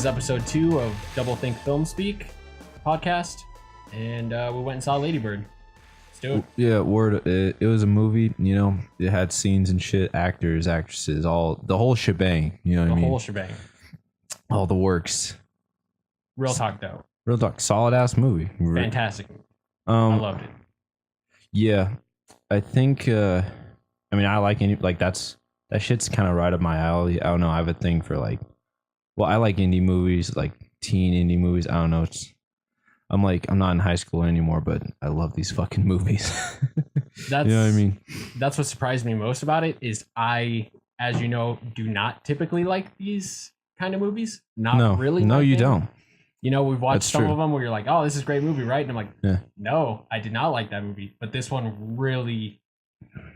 is episode 2 of Double Think Film Speak podcast, and we went and saw Lady Bird. Let's do it. Yeah, word. It was a movie. You know, it had scenes and shit, actors, actresses, the whole shebang. You know what I mean? The whole shebang. All the works. Real talk though. Real talk. Solid ass movie. Fantastic. I loved it. Yeah, I think. I mean, I like that shit's kind of right up my alley. I don't know. I have a thing for I like indie movies, like teen indie movies. I don't know. I'm not in high school anymore, but I love these fucking movies. That's, you know what I mean? That's what surprised me most about it is I, as you know, do not typically like these kind of movies. No, you don't. You know, we've watched That's some true. of them where you're like, oh, this is a great movie, right? And I'm like, yeah. No, I did not like that movie. But this one really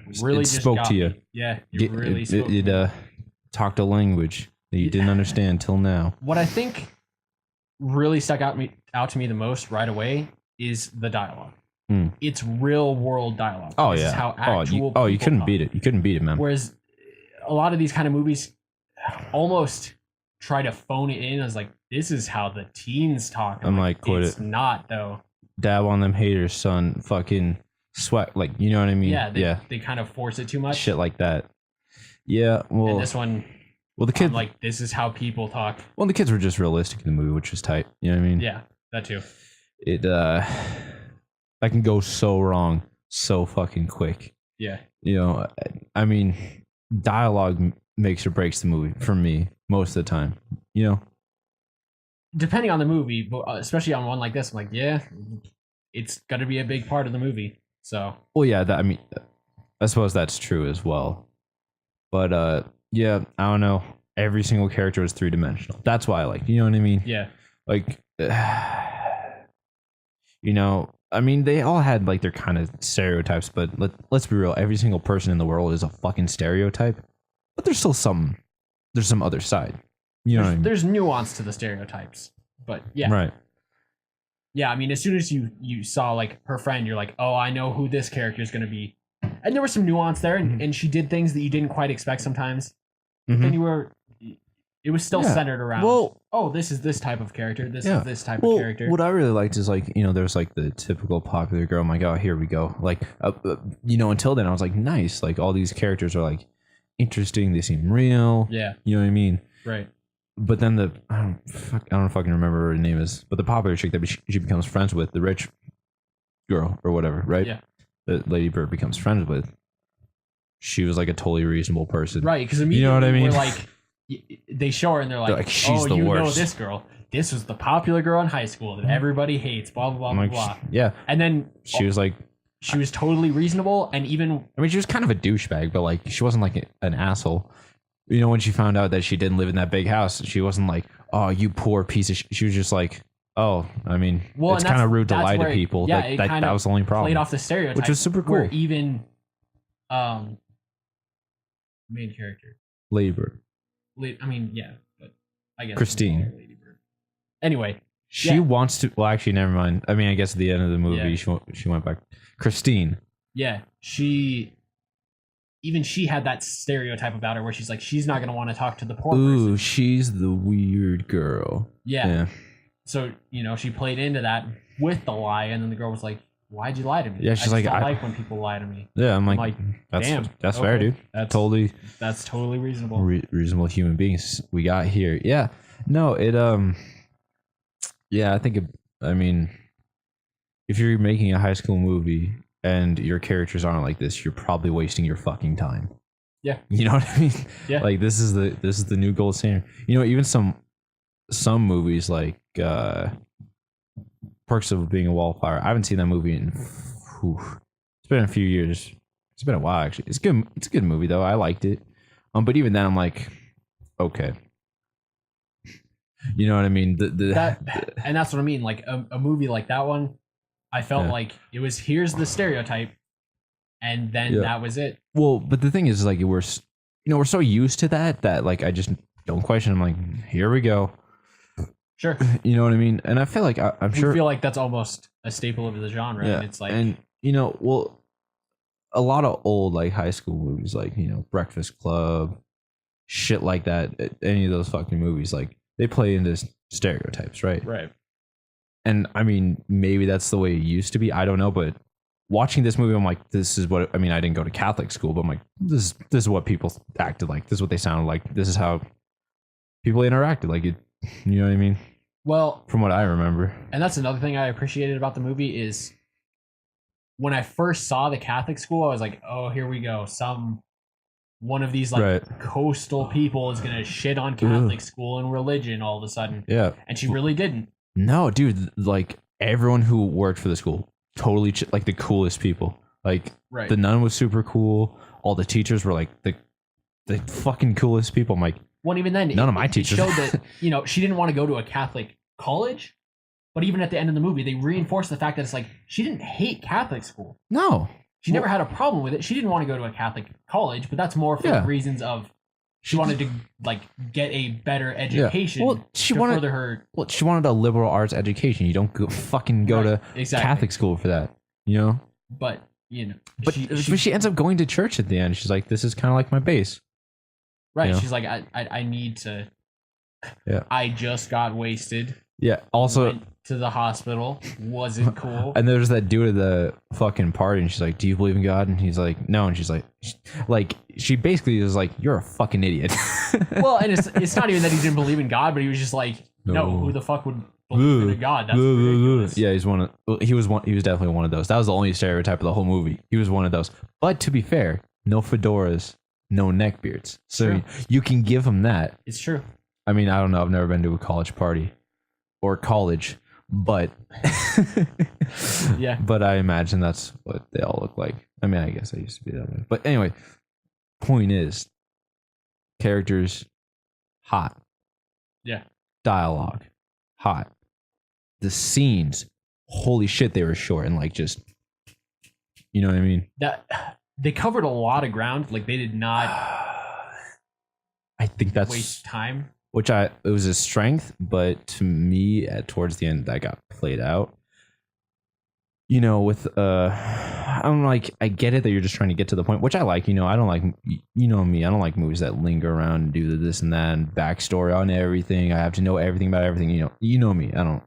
just spoke got to you. Me. Yeah, it really spoke to me. It talked a language that you didn't understand till now. What I think really stuck out to me the most right away is the dialogue. It's real world dialogue. Oh, this yeah. Is how actual you couldn't talk. beat it. You couldn't beat it, man. Whereas a lot of these kind of movies almost try to phone it in as like, this is how the teens talk. I'm like, quit it's not though. Dab on them haters, son. Fucking sweat. Like, you know what I mean? Yeah. They kind of force it too much. Shit like that. Yeah. Well, and this one, the kids like, this is how people talk. Well, the kids were just realistic in the movie, which was tight. You know what I mean? Yeah, that too. I can go so wrong so fucking quick. Yeah. You know, I mean, dialogue makes or breaks the movie for me most of the time. You know, depending on the movie, but especially on one like this, I'm like, yeah, it's got to be a big part of the movie. So. Well, yeah. I suppose that's true as well. But yeah, I don't know. Every single character was 3-dimensional. That's why I like. You know what I mean? Yeah. Like, you know, I mean, they all had like their kind of stereotypes, but let's be real. Every single person in the world is a fucking stereotype. But there's still some other side. You know what I mean? There's nuance to the stereotypes, but yeah. Right. Yeah, I mean, as soon as you saw like her friend, you're like, oh, I know who this character is going to be. And there was some nuance there, and she did things that you didn't quite expect sometimes. Mm-hmm. Then it was still centered around, this is this type of character, this is this type of character. What I really liked is like, you know, there's like the typical popular girl. I'm like, oh, here we go. Like, you know, until then I was like, nice. Like all these characters are like interesting. They seem real. Yeah. You know what I mean? Right. But then I don't fucking remember what her name is, but the popular chick that she becomes friends with, the rich girl or whatever, right? Yeah. That Lady Bird becomes friends with. She was like a totally reasonable person. Right. Because immediately you know what I mean? we're like, they show her and they're like she's the you worst. know this girl. This was the popular girl in high school that everybody hates, blah, blah, blah, blah. Yeah. And then she was like... She was totally reasonable and even... I mean, she was kind of a douchebag, but like, she wasn't like an asshole. You know, when she found out that she didn't live in that big house, she wasn't like, oh, you poor piece of shit. She was just like, oh, I mean, it's kind of rude to lie to people. Yeah, that was the only problem. Played off the stereotype. Which was super cool. Where even... main character. Lady Bird. I mean, yeah, but I guess Christine. Lady Bird. Anyway, she wants to. Well, actually, never mind. I mean, I guess at the end of the movie, she went back. Christine. Yeah, she had that stereotype about her where she's like, she's not gonna want to talk to the poor person. Ooh, she's the weird girl. Yeah. So you know, she played into that with the lie, and then the girl was like, "Why'd you lie to me?" Yeah, she's like, I like when people lie to me. Yeah, I'm like that's fair, dude. That's totally reasonable. Reasonable human beings we got here. Yeah, no, yeah, I think I mean, if you're making a high school movie and your characters aren't like this, you're probably wasting your fucking time. Yeah, you know what I mean. Yeah, like this is the new gold standard. You know, even some movies like Perks of Being a Wallflower. I haven't seen that movie in it's been a few years. It's been a while actually. It's good. It's a good movie though. I liked it. But even then, I'm like, okay. You know what I mean? And that's what I mean. Like a movie like that one, I felt like it was here's the stereotype, and then that was it. Well, but the thing is, like, we're so used to that like I just don't question. I'm like, here we go. Sure. You know what I mean? And I feel like I'm sure. I feel like that's almost a staple of the genre. Yeah. And it's like, and you know, well, a lot of old like high school movies, like, you know, Breakfast Club, shit like that. Any of those fucking movies, like they play into stereotypes, right? Right. And I mean, maybe that's the way it used to be. I don't know, but watching this movie, I'm like, this is what I mean. I didn't go to Catholic school, but I'm like, this is what people acted like. This is what they sounded like. This is how people interacted. Like it, you know what I mean? Well, From what I remember. and that's another thing I appreciated about the movie is when I first saw the Catholic school, I was like, oh, here we go. One of these like Right. coastal people is gonna shit on Catholic school and religion all of a sudden. Yeah. And she really didn't. No, dude. Like everyone who worked for the school, totally like the coolest people. Like Right. the nun was super cool. All the teachers were like the fucking coolest people. I'm like, Well, even then, None of my teachers. It showed that she didn't want to go to a Catholic college, but even at the end of the movie, they reinforced the fact that it's like she didn't hate Catholic school. no. She never had a problem with it. She didn't want to go to a Catholic college, but that's more for Yeah. reasons of she wanted to like get a better education. Well, she to wanted- further her. Well, she wanted a liberal arts education. You don't fucking go Right, to exactly. Catholic school for that, you know? But But she ends up going to church at the end. She's like, this is kind of like my base. right. you know? She's like, I need to. Yeah. I just got wasted. Yeah. Also, Went to the hospital. Wasn't cool. and there's that dude at the fucking party, and she's like, do you believe in God? And he's like, no. And she's like, she basically is like, you're a fucking idiot. Well, and it's not even that he didn't believe in God, but he was just like, no, No. who the fuck would believe in a God? That's ridiculous. Yeah, he was definitely one of those. That was the only stereotype of the whole movie. He was one of those. But to be fair, no fedoras, no neckbeards. So True. you can give him that. It's true. I mean, I don't know. I've never been to a college party or college, but Yeah. But I imagine that's what they all look like. I mean, I guess I used to be that way. But anyway, point is, characters, hot. Yeah. Dialogue, hot. The scenes, holy shit, they were short and like just, you know what I mean? That they covered a lot of ground. Like they did not I think that's waste time. it was a strength, but to me, towards the end, that got played out. You know, with I'm like, I get it that you're just trying to get to the point, which I like. You know, I don't like, you know me, I don't like movies that linger around and do this and that and backstory on everything. I have to know everything about everything. You know me. I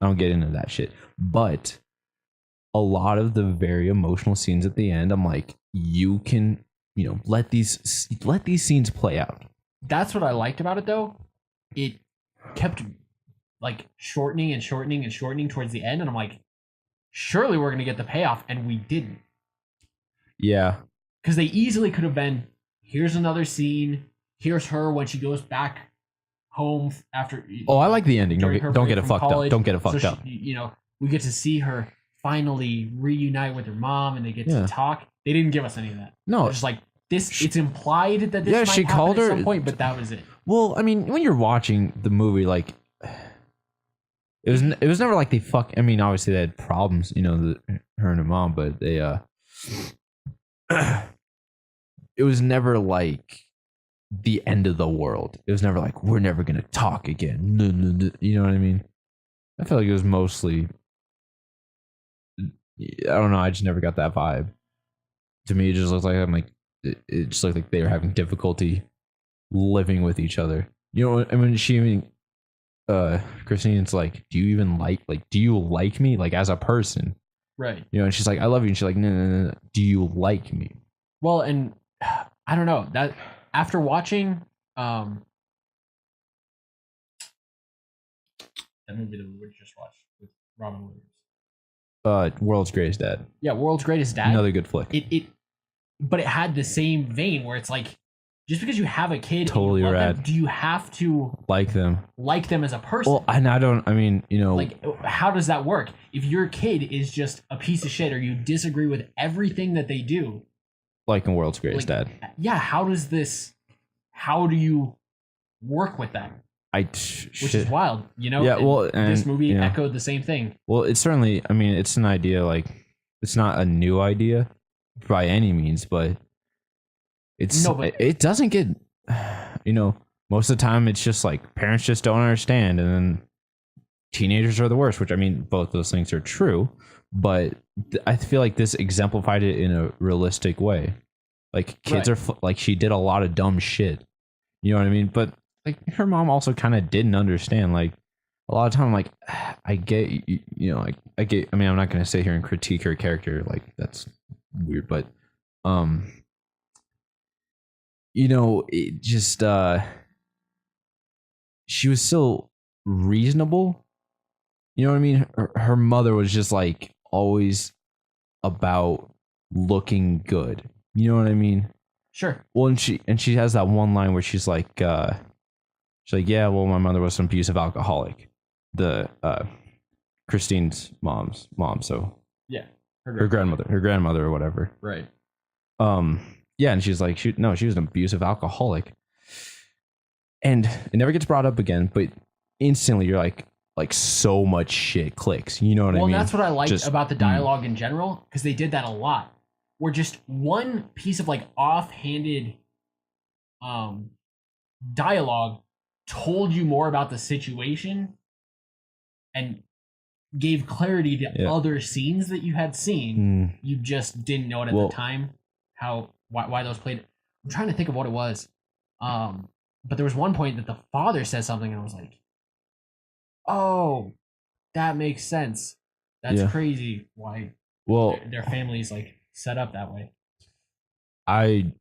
don't get into that shit. But a lot of the very emotional scenes at the end, I'm like, you can, let these scenes play out. That's what I liked about it, though. It kept like shortening and shortening and shortening towards the end, and I'm like, surely we're gonna get the payoff, and we didn't. Yeah. Because they easily could have been, here's another scene. Here's her when she goes back home after. Oh, I like the ending. during her Don't break get it from fucked college. up. Don't get it fucked So up. we get to see her finally reunite with her mom, and they get Yeah. to talk. They didn't give us any of that. No. It's just like this. It's implied that this Yeah, might she happen called at her- some point, but that was it. Well, I mean, when you're watching the movie, like, it was never like they fuck. I mean, obviously they had problems, her and her mom, but they it was never like the end of the world. It was never like we're never gonna talk again. No, no, no. You know what I mean? I feel like it was mostly, I don't know. I just never got that vibe. To me, it just looked like it just looked like they were having difficulty living with each other. I mean, Christine's like, do you even do you like me, like, as a person? Right. And she's like, I love you. And she's like, no, no, no, no. Do you like me? Well, and I don't know that after watching that movie that we just watched with Robin Williams. World's Greatest Dad. Yeah, World's Greatest Dad. Another good flick. But it had the same vein where it's like, just because you have a kid, Totally and you love rad. them, do you have to Like them. like them as a person? Well, and like, how does that work? If your kid is just a piece of shit, or you disagree with everything that they do, like in World's Greatest Dad. Yeah, how do you work with that? Which is wild, Yeah, well, and, this movie echoed the same thing. Well, it's certainly, I mean, it's an idea, like, it's not a new idea by any means, but it doesn't get, most of the time it's just like parents just don't understand, and then teenagers are the worst, which, I mean, both those things are true, but I feel like this exemplified it in a realistic way. Like, kids are like, she did a lot of dumb shit, you know what I mean? But like her mom also kind of didn't understand. Like a lot of time, like I get like I get. I mean, I'm not gonna sit here and critique her character. Like that's weird, but it just she was still reasonable. You know what I mean? Her mother was just like always about looking good. You know what I mean? Sure. Well, and she has that one line where she's like, yeah, well, my mother was an abusive alcoholic. The Christine's mom. So yeah, her grandmother or whatever. Right. Yeah, and she's like, she was an abusive alcoholic, and it never gets brought up again. But instantly, you're like so much shit clicks. You know what I mean? Well, that's what I liked about the dialogue in general, because they did that a lot. Where just one piece of like offhanded dialogue told you more about the situation and gave clarity to other scenes that you had seen. You just didn't know it at the time why those played. I'm trying to think of what it was. But there was one point that the father says something and I was like, oh, that makes sense. That's crazy why their family's like set up that way. I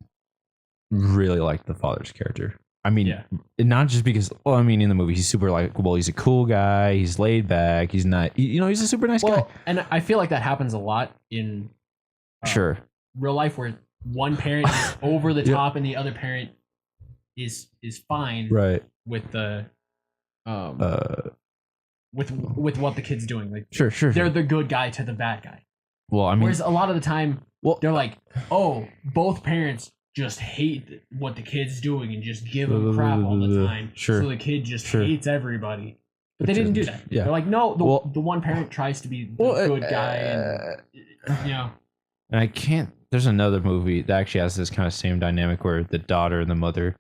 really like the father's character. I mean, not just because, well, I mean, in the movie, he's super likable. He's a cool guy. He's laid back. He's not, he's a super nice guy. And I feel like that happens a lot in real life, where one parent is over the top and the other parent is fine with the with what the kid's doing. Like they're the good guy to the bad guy. Well, I mean, whereas a lot of the time, they're like, oh, both parents just hate what the kid's doing and just give him crap all the time. So the kid just hates everybody. But they didn't do that. They're like, no, the one parent tries to be the good guy, and And I can't. There's another movie that actually has this kind of same dynamic where the daughter and the mother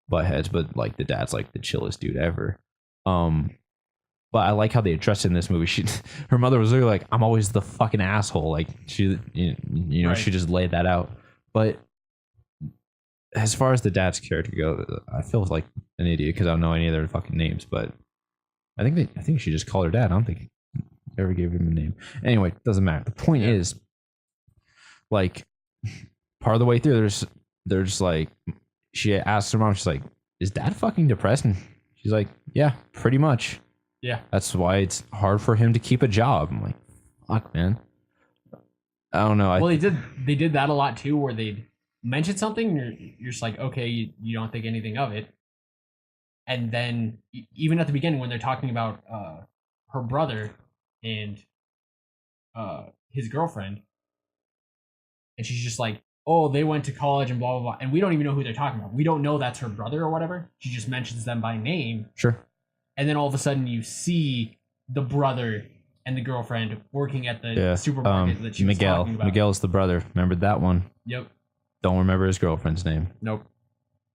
butt heads, but like the dad's like the chillest dude ever. But I like how they addressed it in this movie. Her mother was literally like, "I'm always the fucking asshole." Like she just laid that out. But as far as the dad's character goes, I feel like an idiot because I don't know any of their fucking names. But I think she just called her dad. I don't think they ever gave him a name. Anyway, doesn't matter. The point is, like, part of the way through, there's like, she asks her mom, she's like, "Is dad fucking depressed?" And she's like, "Yeah, pretty much. Yeah, that's why it's hard for him to keep a job." I'm like, fuck, man. I don't know. Well, they did that a lot too, where they'd mention something, and you're just like, okay, you don't think anything of it. And then even at the beginning, when they're talking about her brother and his girlfriend, and she's just like, oh, they went to college and blah, blah, blah. And we don't even know who they're talking about. We don't know that's her brother or whatever. She just mentions them by name. Sure. And then all of a sudden you see the brother and the girlfriend working at the supermarket that she was talking about. Miguel's the brother. Remember that one? Yep. Don't remember his girlfriend's name. Nope.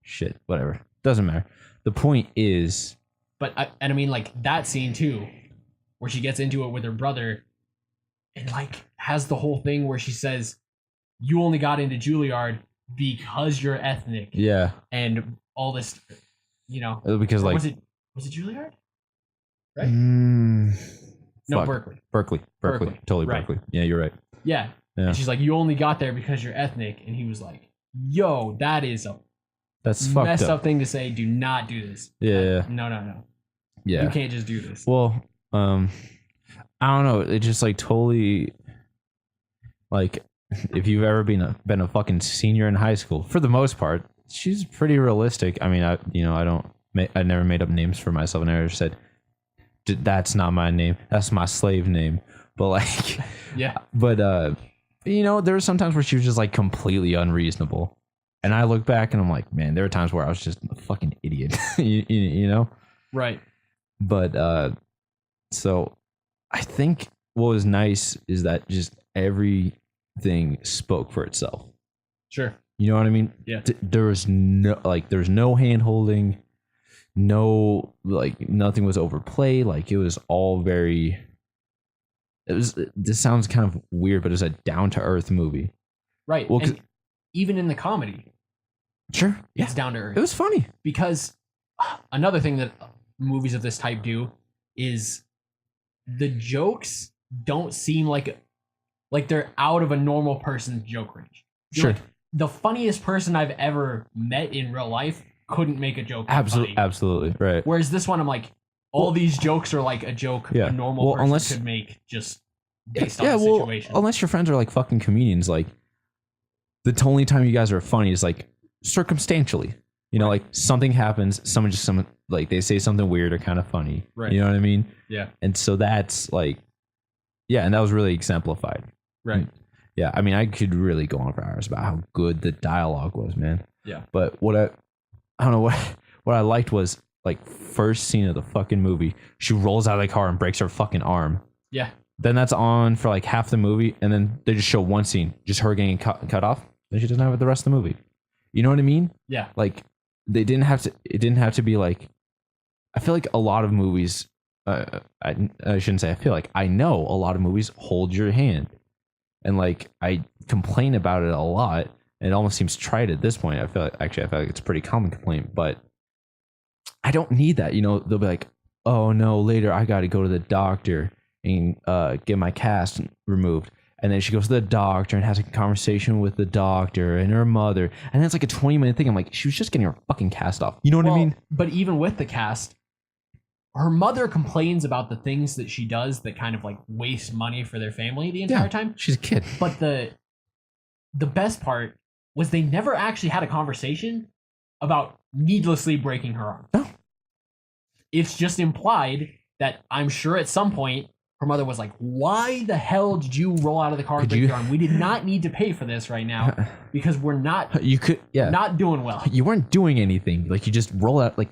Shit, whatever. Doesn't matter. The point is... But, I mean, like, that scene, too, where she gets into it with her brother and, like, has the whole thing where she says, you only got into Juilliard because you're ethnic. Yeah. And all this, Because, like... Was it Juilliard? Right? No, Berkeley. Berkeley. Totally right. Berkeley. Yeah, you're right. Yeah. And she's like, you only got there because you're ethnic. And he was like, yo, that's messed up thing to say. Do not do this. Yeah. No. Yeah. You can't just do this. Well, I don't know. It just like totally, like, if you've ever been a fucking senior in high school, for the most part, she's pretty realistic. I mean, I never made up names for myself. I never said, that's not my name. That's my slave name. But like, yeah. But, there were some times where she was just like completely unreasonable. And I look back and I'm like, man, there were times where I was just a fucking idiot, you know? Right. But, so I think what was nice is that just everything spoke for itself. Sure. You know what I mean? Yeah. There was no hand holding. No, like nothing was overplayed. Like it was all very. This sounds kind of weird, but it was a down to earth movie. Right. Well, and even in the comedy. Sure. It's down to earth. It was funny because another thing that movies of this type do is the jokes don't seem like they're out of a normal person's joke range. Sure. Like, the funniest person I've ever met in real life couldn't make a joke. Absolutely, right. Whereas this one, I'm like, all these jokes are like a joke a normal person could make just based on the situation. Unless your friends are like fucking comedians, like the only time you guys are funny is like circumstantially. You know, like something happens, like they say something weird or kind of funny. Right. You know what I mean? Yeah. And so that's like, yeah, and that was really exemplified. Right. And, yeah, I mean, I could really go on for hours about how good the dialogue was, man. Yeah. But I don't know what I liked was like first scene of the fucking movie, she rolls out of the car and breaks her fucking arm. Yeah. Then that's on for like half the movie, and then they just show one scene, just her getting cut off. Then she doesn't have it the rest of the movie. You know what I mean? Yeah. Like it didn't have to be like, I feel like a lot of movies, I shouldn't say I feel like, I know a lot of movies hold your hand. And like I complain about it a lot. It almost seems trite at this point. I feel like it's a pretty common complaint, but I don't need that. You know, they'll be like, "Oh no, later I got to go to the doctor and get my cast removed." And then she goes to the doctor and has a conversation with the doctor and her mother. And then it's like a 20-minute thing. I'm like, she was just getting her fucking cast off. You know what I mean? But even with the cast, her mother complains about the things that she does that kind of like waste money for their family the entire time. She's a kid. But the best part was they never actually had a conversation about needlessly breaking her arm. No. It's just implied that I'm sure at some point her mother was like, "Why the hell did you roll out of the car and break your arm? We did not need to pay for this right now because we're not not doing well. You weren't doing anything. Like you just roll out like,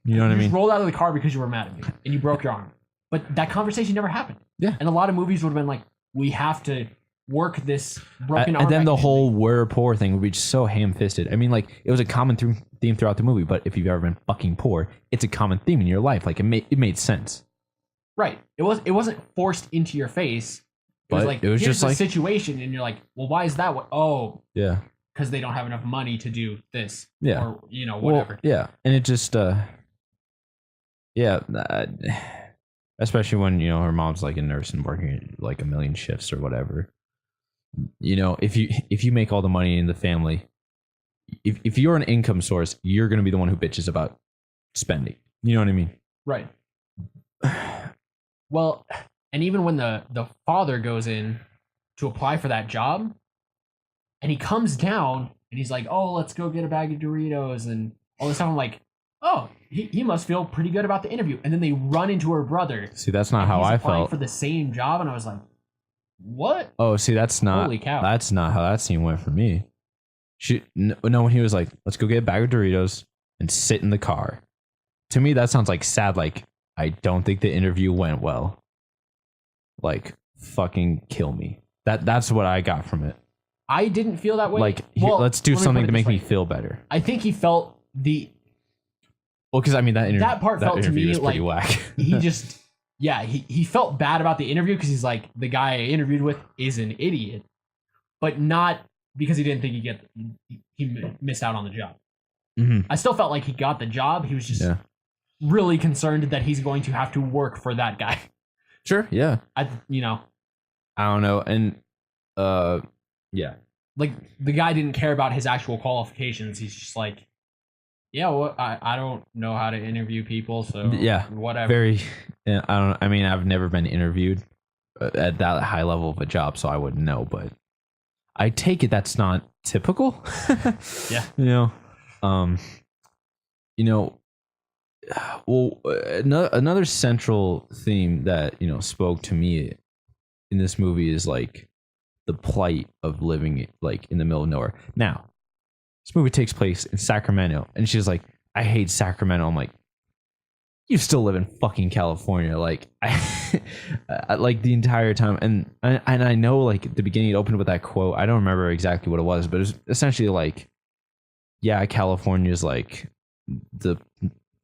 you know what I mean? You just rolled out of the car because you were mad at me and you broke your arm." But that conversation never happened. Yeah. And a lot of movies would have been like, we have to work this broken arm. And then the whole we're poor thing would be just so ham-fisted. I mean, like, it was a common theme throughout the movie, but if you've ever been fucking poor, it's a common theme in your life. Like, it made sense. Right. It wasn't forced into your face. It was like, it was just like situation, and you're like, well, why is that? Oh. Yeah. Because they don't have enough money to do this. Yeah. Or, whatever. Well, yeah. And it just, especially when, her mom's like a nurse and working like a million shifts or whatever. If you make all the money in the family, if you're an income source, you're going to be the one who bitches about spending. You know what I mean? Right. Well, and even when the father goes in to apply for that job, and he comes down and he's like, "Oh, let's go get a bag of Doritos," and all this stuff, I'm like, oh, he must feel pretty good about the interview. And then they run into her brother. See, that's not how I felt. For the same job, and I was like, what? Oh, see, that's not. Holy cow. That's not how that scene went for me. When he was like, let's go get a bag of Doritos and sit in the car. To me, that sounds like sad. Like, I don't think the interview went well. Like, fucking kill me. That's what I got from it. I didn't feel that way. Like, let's do something to make me feel better. I think he felt well, because I mean that part felt to me was pretty like whack. He just he felt bad about the interview because he's like, the guy I interviewed with is an idiot, but not because he didn't think he missed out on the job. Mm-hmm. I still felt like he got the job. He was just really concerned that he's going to have to work for that guy. Sure. Yeah. I don't know, and yeah, like the guy didn't care about his actual qualifications. He's just like, yeah, well, I don't know how to interview people, so yeah, whatever. I mean, I've never been interviewed at that high level of a job, so I wouldn't know. But I take it that's not typical. Yeah. Well, another central theme that spoke to me in this movie is like the plight of living like in the middle of nowhere. Now, this movie takes place in Sacramento, and she's like, "I hate Sacramento." I'm like, "You still live in fucking California?" Like, I like the entire time, and I know like at the beginning it opened with that quote. I don't remember exactly what it was, but it was essentially like, "Yeah, California is like the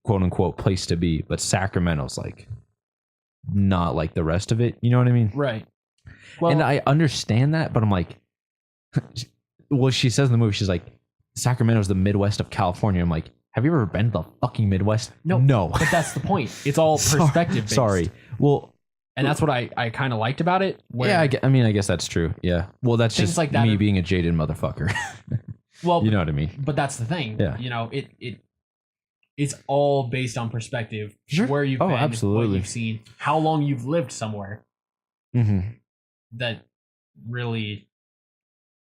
quote unquote place to be, but Sacramento's like not like the rest of it." You know what I mean? Right. Well, and I understand that, but I'm like, well, she says in the movie, she's like, Sacramento's the Midwest of California. I'm like, Have you ever been to the fucking Midwest? No. But that's the point. It's all perspective based. Sorry. Well, and that's what I kind of liked about it. Yeah, I mean, I guess that's true. Yeah. Well, that's just like me being a jaded motherfucker. Well, you know what I mean. But that's the thing. Yeah. You know, it's all based on perspective. Sure. Where you've been, absolutely. what you've seen, how long you've lived somewhere. Mm-hmm. That really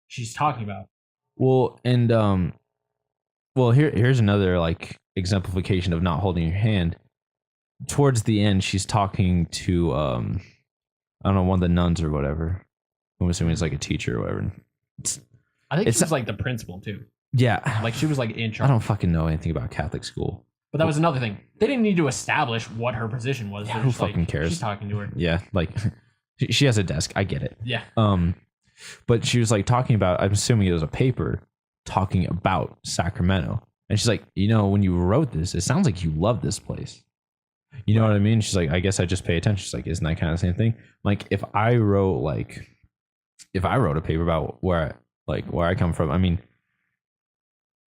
she's talking about. Well, and here's another like exemplification of not holding your hand. Towards the end, she's talking to I don't know, one of the nuns or whatever. I'm assuming it's like a teacher or whatever. I think she was like the principal too. Yeah. Like she was like in charge. I don't fucking know anything about Catholic school. But that was another thing. They didn't need to establish what her position was. Yeah, who fucking cares? She's talking to her. Yeah, like she has a desk. I get it. Yeah. But she was like talking about, I'm assuming it was a paper talking about Sacramento. And she's like, you know, when you wrote this, it sounds like you love this place. You know what I mean? She's like, I guess I just pay attention. She's like, isn't that kind of the same thing? Like if I wrote a paper about where I come from, I mean,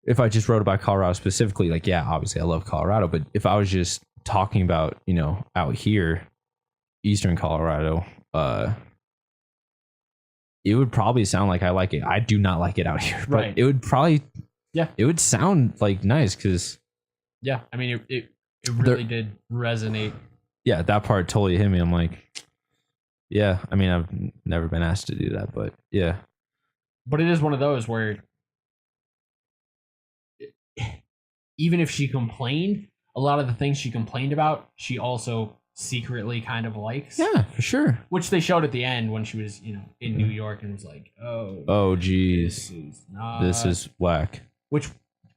if I just wrote about Colorado specifically, like, yeah, obviously I love Colorado, but if I was just talking about, you know, out here, Eastern Colorado, it would probably sound like I like it. I do not like it out here, but right. It would probably, yeah, it would sound like nice because, yeah, I mean, it really did resonate. Yeah, that part totally hit me. I'm like, yeah, I mean, I've never been asked to do that, but yeah. But it is one of those where even if she complained, a lot of the things she complained about, she also secretly kind of likes. Yeah, for sure. Which they showed at the end when she was, you know, in New York and was like, oh, geez, this is whack. Which,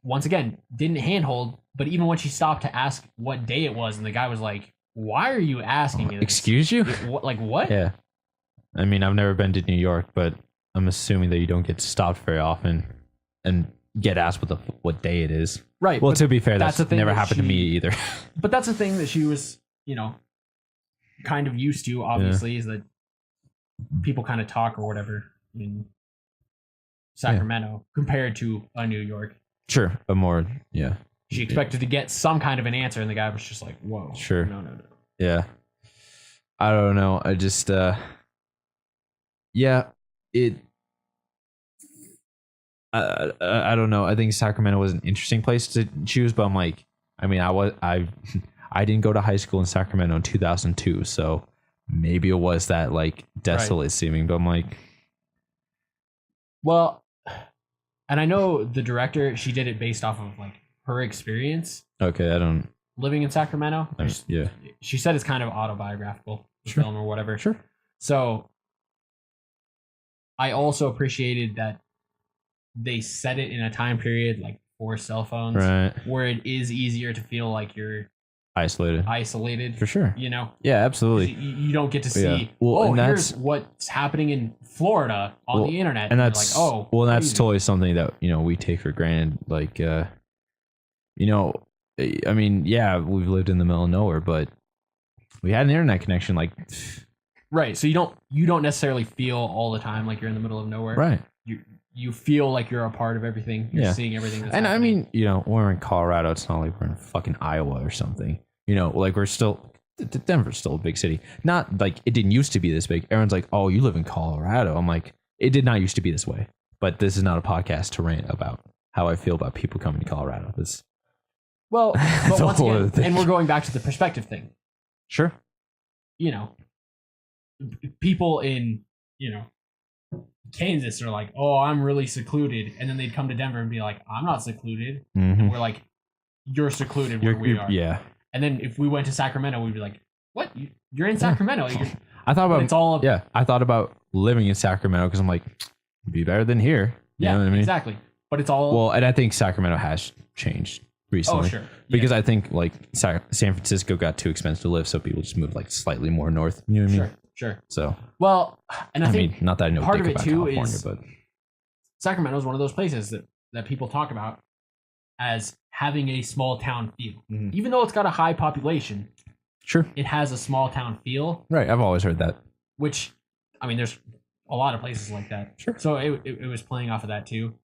once again, didn't handhold. But even when she stopped to ask what day it was, and the guy was like, "Why are you asking me this? Excuse you? Like what?" Yeah. I mean, I've never been to New York, but I'm assuming that you don't get stopped very often and get asked what day it is. Right. Well, to be fair, that's never happened to me either. But that's the thing that she was, you know, kind of used to, obviously, is that people kind of talk or whatever in Sacramento compared to a New York. Sure. But more, yeah. She expected to get some kind of an answer, and the guy was just like, whoa. Sure. No. Yeah. I don't know. I just, yeah, I don't know. I think Sacramento was an interesting place to choose, but I'm like, I mean, I didn't go to high school in Sacramento in 2002, so maybe it was that like desolate seeming, but I'm like, well, and I know the director, she did it based off of like her experience. Okay, I don't living in Sacramento. Yeah, she said it's kind of autobiographical, the film or whatever. Sure. So I also appreciated that they set it in a time period like for cell phones, right, where it is easier to feel like you're isolated for sure. You know, yeah, absolutely. You don't get to see. Yeah. Well, here's what's happening in Florida on the internet, and that's like, that's totally something that we take for granted. Like, I mean, yeah, we've lived in the middle of nowhere, but we had an internet connection, like, right. So you don't necessarily feel all the time like you're in the middle of nowhere, right? You feel like you're a part of everything. You're seeing everything that's happening. I mean, when we're in Colorado, it's not like we're in fucking Iowa or something. Like we're still, Denver's still a big city. Not like it didn't used to be this big. Everyone's like, oh, you live in Colorado. I'm like, it did not used to be this way. But this is not a podcast to rant about how I feel about people coming to Colorado. But once again, and we're going back to the perspective thing. Sure. People in, Kansas are like, oh, I'm really secluded. And then they'd come to Denver and be like, I'm not secluded. Mm-hmm. And we're like, you're secluded where we are. Yeah. And then if we went to Sacramento, we'd be like, what? You're in Sacramento. I thought about living in Sacramento because I'm like, it'd be better than here. You know what I mean? Exactly. But it's all. Well, and I think Sacramento has changed recently. Oh, sure. Because I think like San Francisco got too expensive to live, so people just moved like slightly more north. You know what I mean? Sure. So. Well, and I think mean, not that I know part of it about too California, is but Sacramento is one of those places that people talk about as having a small town feel. Mm-hmm. Even though it's got a high population, sure, it has a small town feel. Right, I've always heard that. Which, I mean, there's a lot of places like that. Sure. So it was playing off of that too.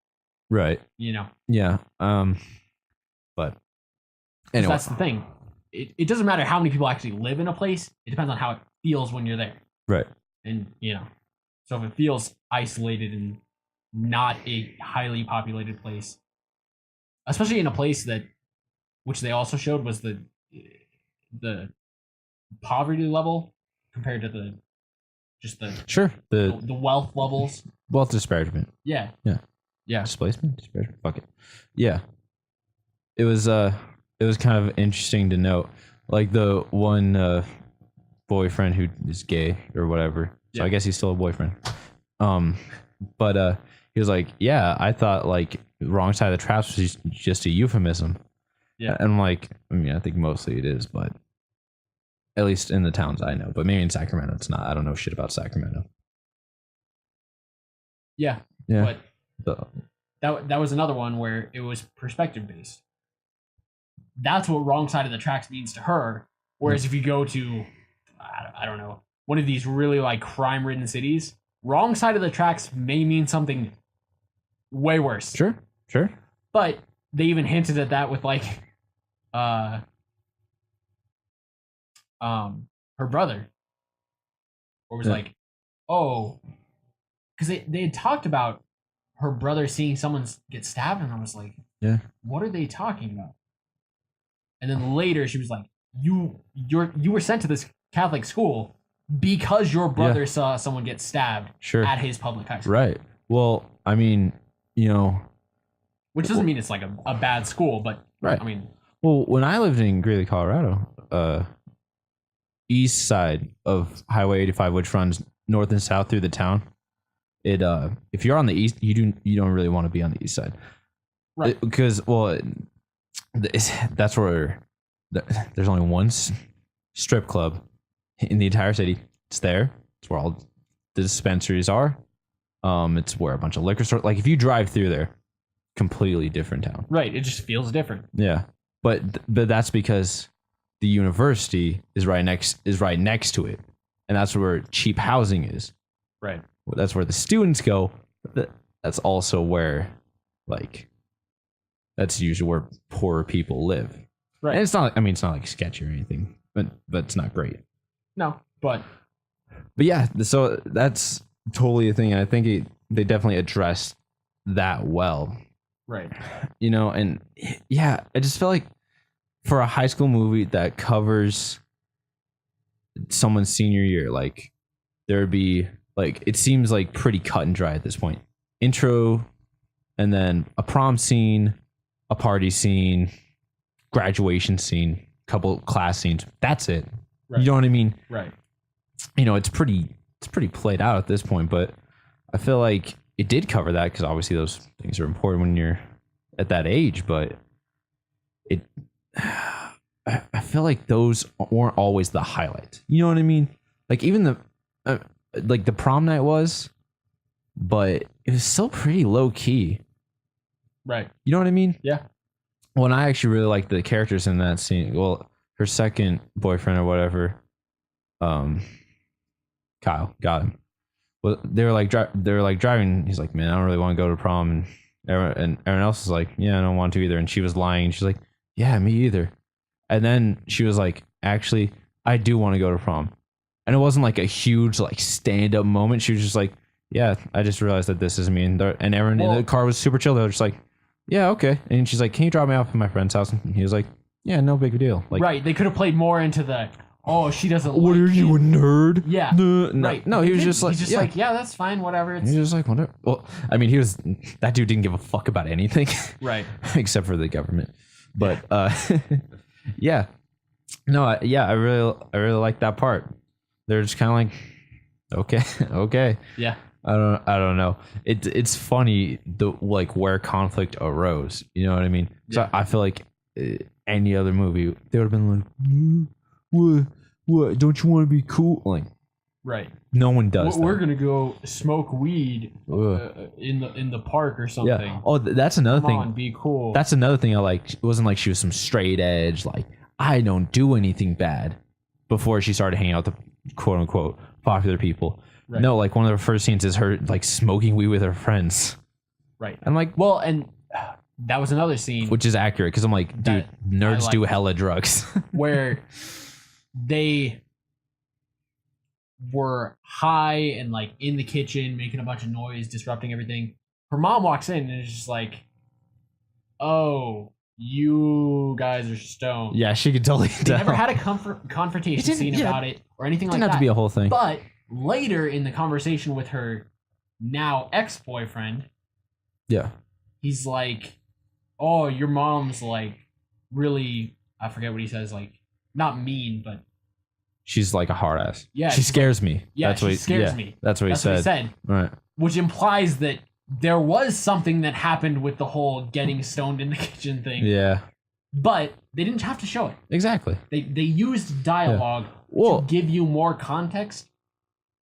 Right. Yeah. But But anyway, that's the thing. It doesn't matter how many people actually live in a place. It depends on how it feels when you're there. Right. And, so if it feels isolated and not a highly populated place, especially in a place which they also showed was the poverty level compared to the wealth levels. Wealth disparagement. Yeah. Displacement. Fuck it. Yeah. It was kind of interesting to note, like the one boyfriend who is gay or whatever. So I guess he's still a boyfriend. But he was like, yeah, I thought like wrong side of the traps was just a euphemism. Yeah. And I'm like, I mean, I think mostly it is, but at least in the towns I know. But maybe in Sacramento it's not. I don't know shit about Sacramento. Yeah. Yeah. But that was another one where it was perspective based. That's what wrong side of the tracks means to her. Whereas if you go to, I don't know, one of these really like crime ridden cities, wrong side of the tracks may mean something way worse. Sure. But they even hinted at that with like, her brother, or was like, oh, because they had talked about her brother seeing someone get stabbed, and I was like, yeah, what are they talking about? And then later she was like, you were sent to this Catholic school because your brother saw someone get stabbed at his public high school. Right. Well, I mean, which doesn't mean it's like a bad school, but right. I mean, well, when I lived in Greeley, Colorado, east side of Highway 85, which runs north and south through the town, it if you're on the east, you don't really want to be on the east side, right? Because that's where there's only one strip club in the entire city. It's there. It's where all the dispensaries are. It's where a bunch of liquor stores. Like if you drive through there, completely different town. Right. It just feels different. Yeah, but that's because the university is right next to it, and that's where cheap housing is. Right. That's where the students go. That's also where, that's usually where poorer people live. Right. And it's not like sketchy or anything, but it's not great. No, but yeah, so that's totally a thing. And I think they definitely addressed that well. Right. And yeah, I just feel like for a high school movie that covers someone's senior year, like there would be it seems like pretty cut and dry at this point. Intro, and then a prom scene, a party scene, graduation scene, couple class scenes. That's it. Right. You know what I mean? Right. It's pretty played out at this point, but I feel like it did cover that because obviously those things are important when you're at that age, but I feel like those weren't always the highlight. You know what I mean? Like even the prom night was, but it was still pretty low key. Right. You know what I mean? Yeah. Well, and I actually really like the characters in that scene. Well, her second boyfriend or whatever, Kyle, got him. Well, they were like driving. He's like, man, I don't really want to go to prom, and everyone else was like, yeah, I don't want to either. And she was lying. She's like, yeah, me either. And then she was like, actually, I do want to go to prom. And it wasn't like a huge stand up moment. She was just like, yeah, I just realized that this is me. And everyone in the car was super chill. They were just like, yeah, okay. And she's like, can you drop me off at my friend's house? And he was like, yeah, no big deal. Right. They could have played more into the, oh, she doesn't what like are you, a nerd? Yeah. No, right. No, he was just like, he's just like, yeah, that's fine, whatever. He's just like, whatever. Well, I mean, that dude didn't give a fuck about anything. Right. Except for the government. But, yeah. No, I really like that part. They're just kind of like, okay. Yeah. I don't know. It's funny where conflict arose. You know what I mean? So yeah. I feel like any other movie, they would have been like, what? Don't you want to be cool? Right. No one does. We're gonna go smoke weed in the park or something. Yeah. Oh, that's another thing. Come on, be cool. That's another thing I liked. It wasn't like she was some straight edge. I don't do anything bad. Before she started hanging out with the quote unquote popular people. Right. No, one of the first scenes is her smoking weed with her friends. Right. I'm like, well, and that was another scene, which is accurate because I'm like, dude, nerds do hella drugs. where they were high and like in the kitchen making a bunch of noise, disrupting everything. Her mom walks in and is just like, "Oh, you guys are stoned." Yeah, she could totally tell. They never had a confrontation scene about it or anything like that. Didn't have to be a whole thing. But later in the conversation with her now ex-boyfriend, yeah, he's like, "Oh, your mom's like really," I forget what he says, like not mean, but she's like a hard ass. Yeah, she scares me. Yeah, she scares me. That's what he said. Right. Which implies that there was something that happened with the whole getting stoned in the kitchen thing. Yeah. But they didn't have to show it. Exactly. They used dialogue to give you more context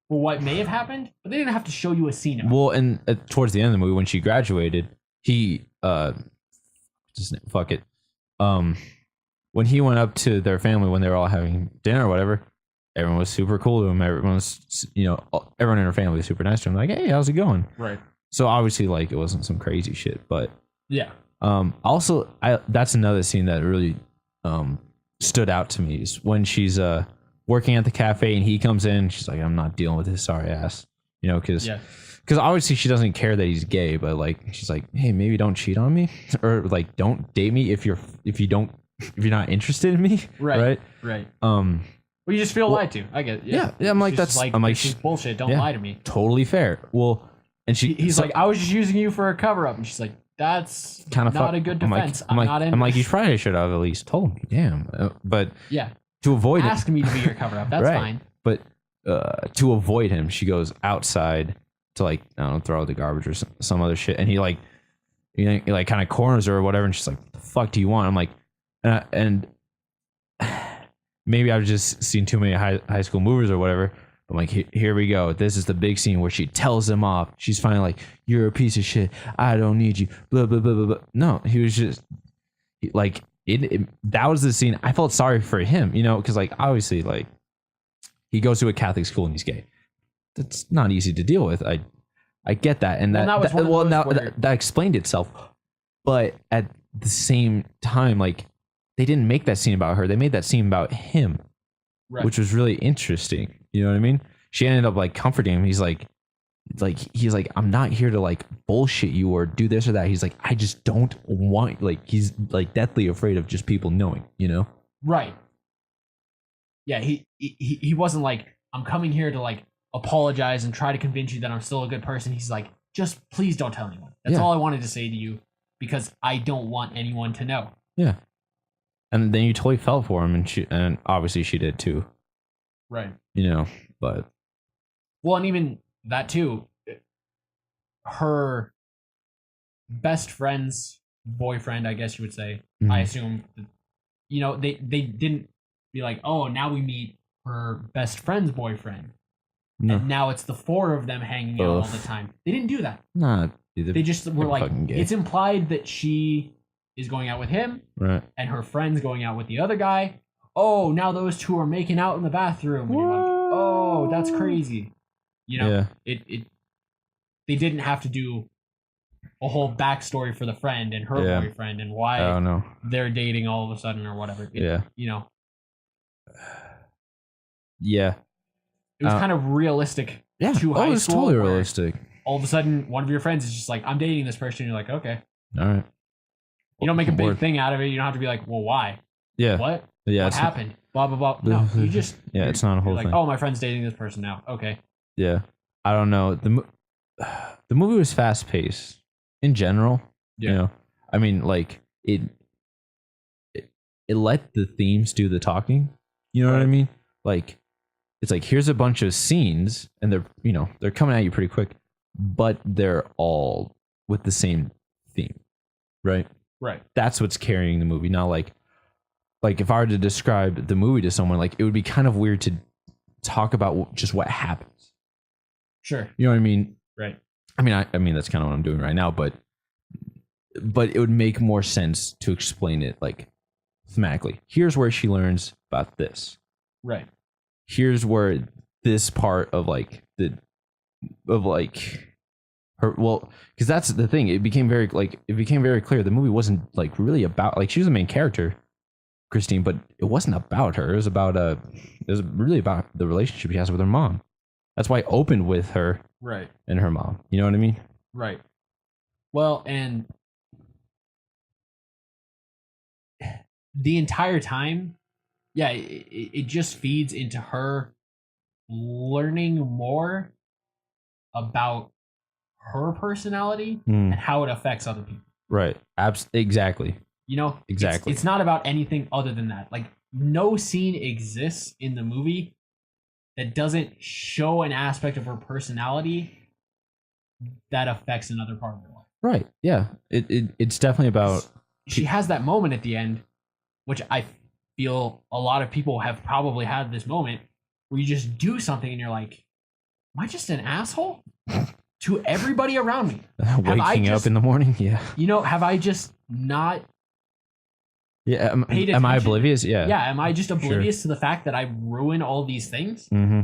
for what may have happened, but they didn't have to show you a scene of it. Well, and towards the end of the movie, when she graduated, he just fuck it. When he went up to their family when they were all having dinner or whatever, everyone was super cool to him. Everyone in her family was super nice to him. Like, hey, how's it going? Right. So obviously, like, it wasn't some crazy shit, but yeah. Also, that's another scene that really stood out to me is when she's working at the cafe and he comes in. She's like, I'm not dealing with his sorry ass, because obviously she doesn't care that he's gay, but like she's like, hey, maybe don't cheat on me or like don't date me if you're not interested in me. Right. Well, you just feel lied to. I get it. Yeah. I'm like, this is bullshit. Don't lie to me. Totally fair. Well, and he's like, I was just using you for a cover up, and she's like, that's kind of not a good defense. I'm like, you probably should have at least told me. Damn. But yeah, to avoid ask me to be your cover up. That's fine. But to avoid him, she goes outside to like, I don't know, throw out the garbage or some other shit, and he like kind of corners her or whatever, and she's like, what the fuck do you want? I'm like, and maybe I've just seen too many high school movies or whatever. I'm like, here we go. This is the big scene where she tells him off. She's finally like, you're a piece of shit. I don't need you. Blah, blah, blah, blah, blah. No, he was just like, that was the scene. I felt sorry for him, because like, obviously, like, he goes to a Catholic school and he's gay. That's not easy to deal with. I get that. And that explained itself. But at the same time, like, they didn't make that scene about her. They made that scene about him, which was really interesting. You know what I mean? She ended up like comforting him. He's like, I'm not here to like bullshit you or do this or that. He's like, I just don't want, like, he's like deathly afraid of just people knowing, Right. Yeah. He wasn't like, I'm coming here to like apologize and try to convince you that I'm still a good person. He's like, just please don't tell anyone. That's all I wanted to say to you because I don't want anyone to know. Yeah. And then you totally felt for him, and obviously she did too. Right. But well, and even that too, her best friend's boyfriend, I guess you would say, I assume, they didn't be like, oh, now we meet her best friend's boyfriend. No. And now it's the four of them hanging out all the time. They didn't do that. Nah, they just were like, it's implied that she is going out with him, right? And her friend's going out with the other guy. Oh, now those two are making out in the bathroom. And you're like, oh, that's crazy. It they didn't have to do a whole backstory for the friend and her boyfriend and why they're dating all of a sudden or whatever. Yeah. It was kind of realistic. Yeah. To high it was school, totally realistic. All of a sudden, one of your friends is just like, I'm dating this person. And you're like, okay. All right. You don't make a big thing out of it. You don't have to be like, well, why? Yeah. What? Yeah. What happened? Blah, blah, blah. No, you just... Yeah, it's not a whole thing. Like, oh, my friend's dating this person now. Okay. Yeah. I don't know. The movie was fast-paced in general. Yeah. I mean, like, it let the themes do the talking. You know what I mean? Like, it's like, here's a bunch of scenes, and they're coming at you pretty quick, but they're all with the same theme. Right? Right. That's what's carrying the movie. Not like if I were to describe the movie to someone, like, it would be kind of weird to talk about just what happens. Sure. You know what I mean? Right. I mean that's kind of what I'm doing right now, but it would make more sense to explain it like thematically. Here's where she learns about this. Right. Here's where this part of like her. Well, because that's the thing. It became very clear. The movie wasn't like really about like she was the main character, Christine, but it wasn't about her. It was about it was really about the relationship she has with her mom. That's why it opened with her, right, and her mom. You know what I mean? Right. Well, and the entire time, yeah, it just feeds into her learning more about her personality and how it affects other people. Right. Exactly. You know, exactly. It's not about anything other than that. Like, no scene exists in the movie that doesn't show an aspect of her personality that affects another part of her life. Right. Yeah. It's definitely about. She has that moment at the end, which I feel a lot of people have probably had this moment where you just do something and you're like, am I just an asshole to everybody around me? Waking up in the morning? Yeah. You know, have I just not paid attention? Am I oblivious? Yeah. Yeah, am I just oblivious to the fact that I ruin all these things? Mm-hmm.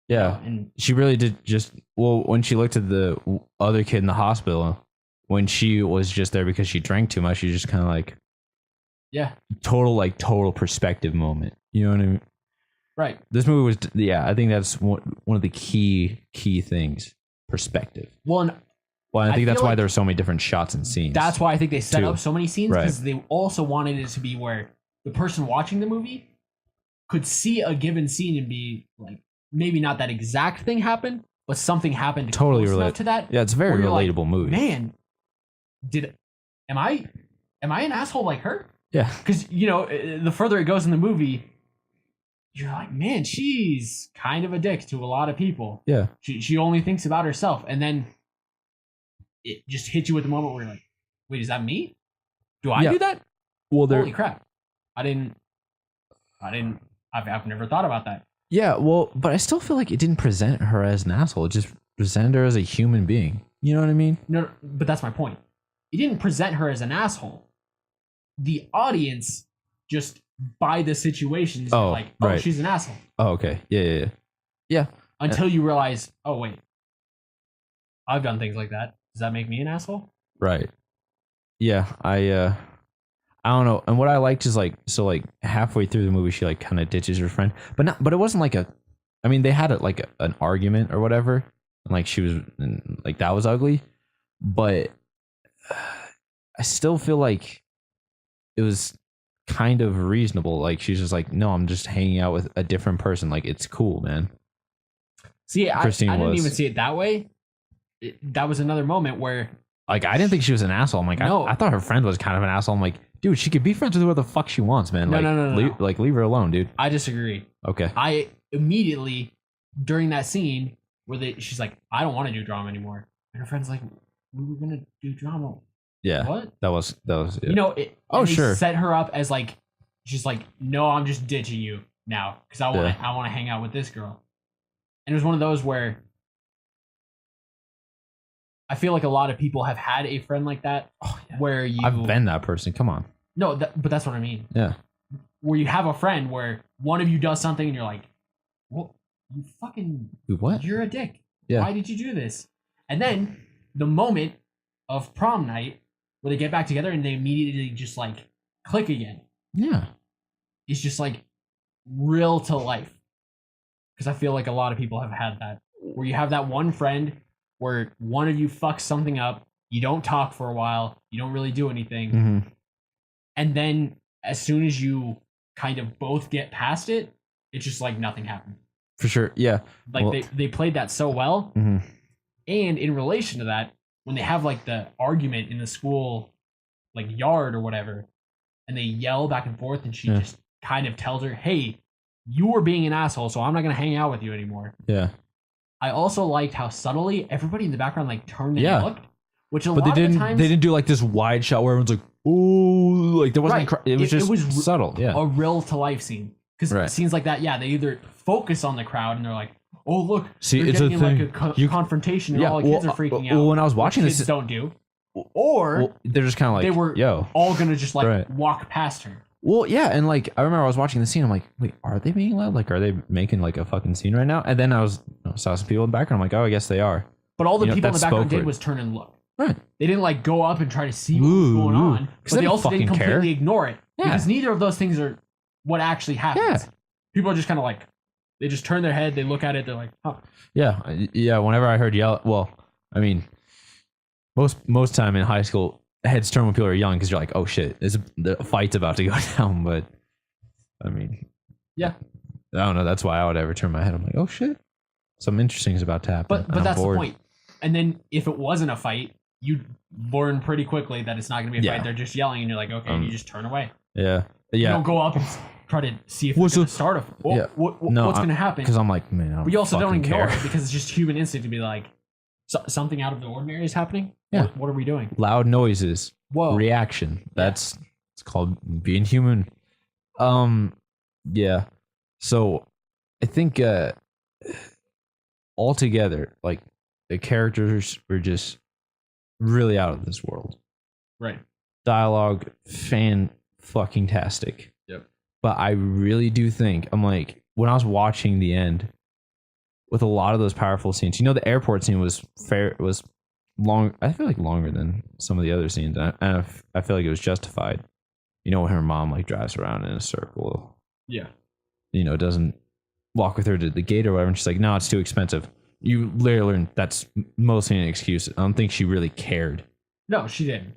Yeah. And she really did just, well, when she looked at the other kid in the hospital, when she was just there because she drank too much, she just kind of like, yeah, total perspective moment. You know what I mean? Right. This movie was, I think that's one of the key things. Perspective. Well, I think that's why there are so many different shots and scenes. That's why I think they set up so many scenes, because right. they also wanted it to be where the person watching the movie could see a given scene and be like, maybe not that exact thing happened, but something happened totally close enough to that. Yeah, it's a very relatable like, movie. Man, am I an asshole like her? Yeah. Because, you know, the further it goes in the movie, you're like, man, she's kind of a dick to a lot of people. Yeah. She only thinks about herself. And then it just hits you at the moment where you're like, wait, is that me? Do I do that? Well, holy crap. I've never thought about that. Yeah, well, but I still feel like it didn't present her as an asshole. It just presented her as a human being. You know what I mean? No, but that's my point. It didn't present her as an asshole. The audience just by the situations like, oh, right. She's an asshole. Oh, okay. Yeah. Until you realize, oh wait, I've done things like that. Does that make me an asshole? Right. Yeah, I don't know. And what I liked is like halfway through the movie, she like kind of ditches her friend, but it wasn't like they had an argument or whatever, and like she was like that was ugly, but I still feel like it was kind of reasonable. Like she's just like, no, I'm just hanging out with a different person. Like it's cool, man. See, I didn't even see it that way. That was another moment where like I didn't think she was an asshole. I'm like, no. I thought her friend was kind of an asshole. I'm like, dude, she could be friends with whoever the fuck she wants, man. No. Leave her alone, dude. I disagree. Okay. I immediately during that scene where she's like, I don't want to do drama anymore, and her friend's like, we were gonna do drama. Yeah. What? That was. Yeah. You know. Sure. Set her up as like, she's like, no, I'm just ditching you now because I want to hang out with this girl, and it was one of those where I feel like a lot of people have had a friend like that. Oh, yeah. Where I've been that person. Come on. No, but that's what I mean. Yeah. Where you have a friend where one of you does something and you're like, well, you fucking, what? You're a dick. Yeah. Why did you do this? And then the moment of prom night where they get back together and they immediately just like click again. Yeah. It's just like real to life. Because I feel like a lot of people have had that. Where you have that one friend where one of you fucks something up, you don't talk for a while, you don't really do anything. Mm-hmm. And then as soon as you kind of both get past it, it's just like nothing happened. For sure, yeah. Like they played that so well. Mm-hmm. And in relation to that, when they have like the argument in the school like yard or whatever, and they yell back and forth and she just kind of tells her, hey, you were being an asshole, so I'm not going to hang out with you anymore. Yeah. I also liked how subtly everybody in the background like turned and looked, which lot of the times they didn't do like this wide shot where everyone's like, ooh, like there wasn't. Right. It was subtle. Yeah, a real to life scene because scenes like that, they either focus on the crowd and they're like, oh look, see, it's getting a thing. Like a confrontation and all the kids are freaking out. Well, when I was watching kids don't do, or they're just kind of like they were all gonna just like walk past her. Well, yeah, and like I remember I was watching the scene. I'm like, wait, are they being loud? Like, are they making like a fucking scene right now? And then I saw some people in the background. I'm like, oh, I guess they are. But all the people in the that background spoke for did it. was turn and look. Right. They didn't like go up and try to see what was going on, but they they also fucking didn't completely care. ignore it because neither of those things are what actually happens. Yeah. People are just kind of like, they just turn their head, they look at it, they're like, huh. Yeah. Whenever I heard yell, well, I mean, most time in high school, heads turn when people are young because you're like, oh shit, the fight's about to go down. But I mean, yeah, I don't know. That's why I would ever turn my head. I'm like, oh shit, something interesting is about to happen. But that's the point. And then if it wasn't a fight, you learn pretty quickly that it's not going to be a fight. They're just yelling, and you're like, okay, and you just turn away. Yeah. You don't go up and try to see if they're going to start what's going to happen. Because I'm like, man, but you also don't ignore it because it's just human instinct to be like, something out of the ordinary is happening. Yeah. What are we doing? Loud noises. Whoa. Reaction. It's called being human. Yeah. So I think altogether, like the characters were just really out of this world. Right. Dialogue, fucking-tastic. Yep. But I really do think, I'm like, when I was watching the end, with a lot of those powerful scenes, the airport scene was long. I feel like longer than some of the other scenes, and I feel like it was justified. When her mom like drives around in a circle. Yeah. Doesn't walk with her to the gate or whatever, and she's like, no, it's too expensive. You literally learn that's mostly an excuse. I don't think she really cared. No, she didn't.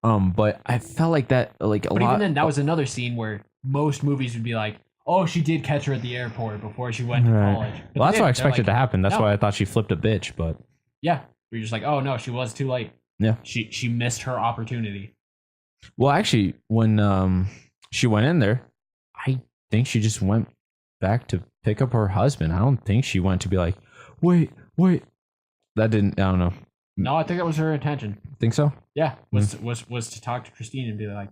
But I felt like that, like a lot. But even then, that was another scene where most movies would be like, oh, she did catch her at the airport before she went to college. But well, that's what I expected to happen. That's why I thought she flipped a bitch, but... Yeah. You're just like, oh, no, she was too late. Yeah. She missed her opportunity. Well, actually, when she went in there, I think she just went back to pick up her husband. I don't think she went to be like, wait. That didn't... I don't know. No, I think that was her intention. Think so? Yeah. Was to talk to Christine and be like,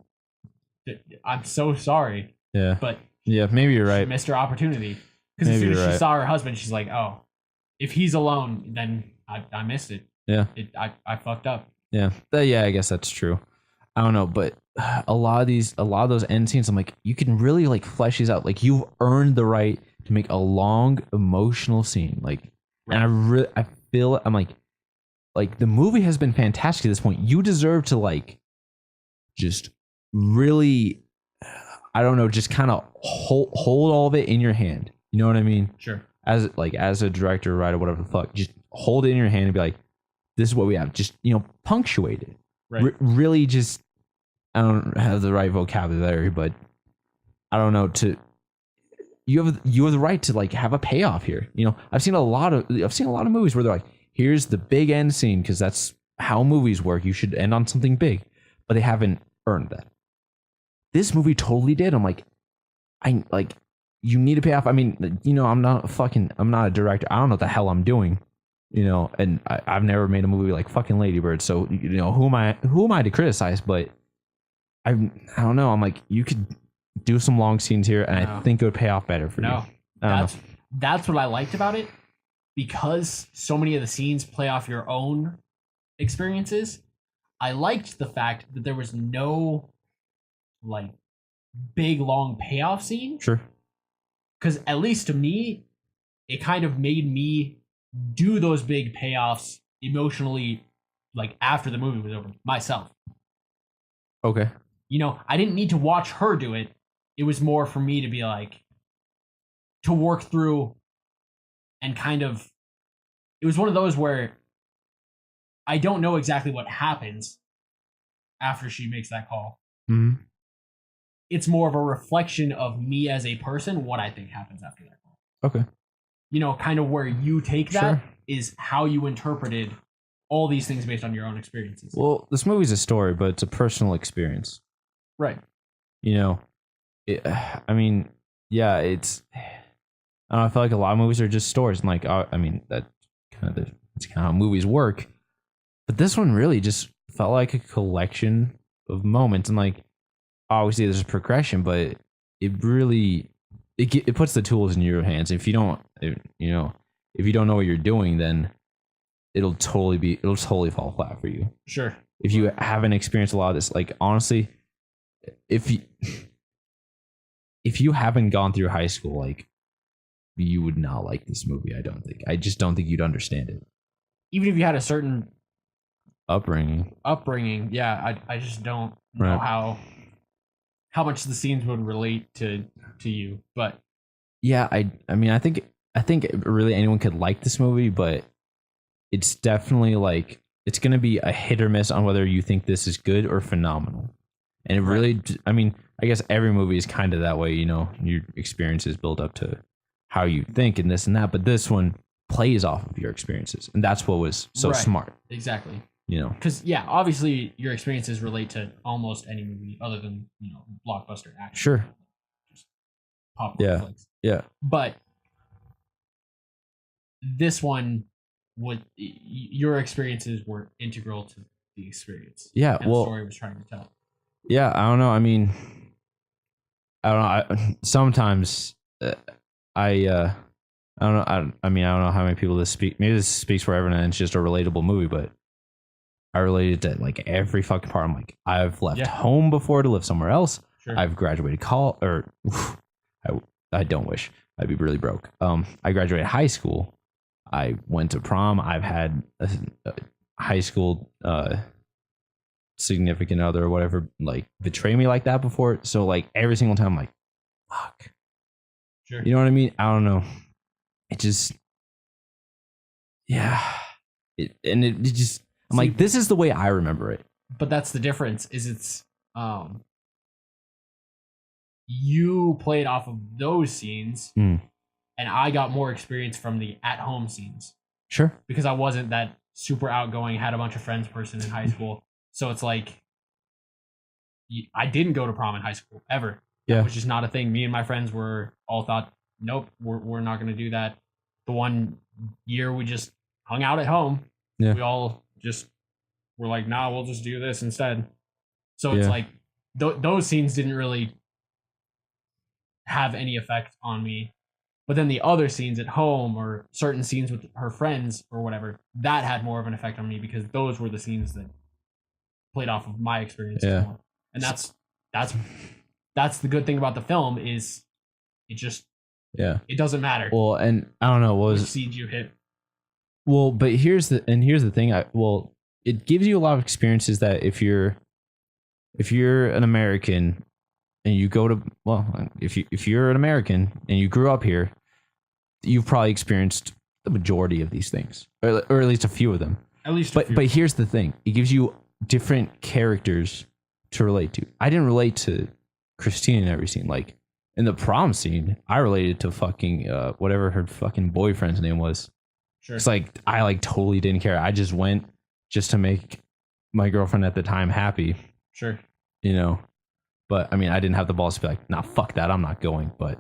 I'm so sorry. Yeah. But... Yeah, maybe you're right. She missed her opportunity. Because as soon as she saw her husband, she's like, oh, if he's alone, then I missed it. Yeah. I fucked up. Yeah. Yeah, I guess that's true. I don't know, but a lot of those end scenes, I'm like, you can really like flesh these out. Like you've earned the right to make a long emotional scene. Like, right. And I feel I'm like the movie has been fantastic at this point. You deserve to like just really, I don't know, just kind of hold all of it in your hand. You know what I mean? Sure. As a director, writer, whatever the fuck, just hold it in your hand and be like, this is what we have. Just, punctuate it. Right. Really just, I don't have the right vocabulary, but I don't know, you have the right to like have a payoff here. I've seen a lot of movies where they're like, here's the big end scene because that's how movies work. You should end on something big, but they haven't earned that. This movie totally did. I'm like, you need to pay off. I mean, I'm not a director. I don't know what the hell I'm doing, and I've never made a movie like fucking Lady Bird. So, who am I to criticize? But I don't know. I'm like, you could do some long scenes here, and I think it would pay off better for you. That's what I liked about it, because so many of the scenes play off your own experiences. I liked the fact that there was no like big long payoff scene. Sure. Because at least to me, it kind of made me do those big payoffs emotionally, like after the movie was over myself. Okay. I didn't need to watch her do it. It was more for me to be like, to work through and kind of, it was one of those where I don't know exactly what happens after she makes that call. Mm-hmm. It's more of a reflection of me as a person, what I think happens after that call. Okay. Kind of where you take that is how you interpreted all these things based on your own experiences. Well, this movie's a story, but it's a personal experience. Right. I mean, yeah, it's, I don't know, I feel like a lot of movies are just stories, and like, I mean, that's kind of how movies work. But this one really just felt like a collection of moments, and like, obviously there's a progression, but it really it puts the tools in your hands. If you don't know what you're doing, then it'll totally fall flat for you. Sure. If you haven't experienced a lot of this, like honestly, if you haven't gone through high school, like you would not like this movie. I just don't think you'd understand it. Even if you had a certain upbringing, yeah, I just don't know how much the scenes would relate to you. But yeah, I mean, I think really anyone could like this movie, but it's definitely like it's going to be a hit or miss on whether you think this is good or phenomenal. And it really, I mean, I guess every movie is kind of that way, you know, your experiences build up to how you think and this and that. But this one plays off of your experiences. And that's what was so smart. Exactly. You know, because, yeah, obviously your experiences relate to almost any movie other than, you know, blockbuster action. Sure. Just popcorn flicks. Yeah. But this one, your experiences were integral to the experience. Yeah. And the story was trying to tell. Yeah, I don't know. I mean, I don't know. Sometimes I don't know. I mean, I don't know how many people this speak. Maybe this speaks for everyone, and it's just a relatable movie. But I related to like every fucking part. I'm like, I've left home before to live somewhere else. Sure. I've graduated college, or I don't wish. I'd be really broke. I graduated high school. I went to prom. I've had a high school significant other or whatever like betray me like that before. So like every single time I'm like, fuck. Sure. You know what I mean? I don't know. It just, yeah. It just, I'm like, this is the way I remember it. But that's the difference. Is it's you played off of those scenes, and I got more experience from the at-home scenes. Sure. Because I wasn't that super outgoing, had a bunch of friends person in high school. So it's like, I didn't go to prom in high school ever. Yeah. Which is not a thing. Me and my friends were all thought, nope, we're not going to do that. The one year we just hung out at home. Yeah. We all just were like, nah, we'll just do this instead. So it's like, those scenes didn't really have any effect on me. But then the other scenes at home or certain scenes with her friends or whatever, that had more of an effect on me because those were the scenes that played off of my experience more. And that's the good thing about the film is it just it doesn't matter. Well, and I don't know what was scenes you hit. Well, but here's the thing. It gives you a lot of experiences that if you're an American and you go to if you're an American and you grew up here, you've probably experienced the majority of these things, or at least a few of them. But here's the thing: it gives you different characters to relate to. I didn't relate to Christine in every scene. Like in the prom scene, I related to fucking whatever her fucking boyfriend's name was. Sure. It's like I like totally didn't care. I just went just to make my girlfriend at the time happy. Sure. You know, but I mean, I didn't have the balls to be like, nah, fuck that, I'm not going. But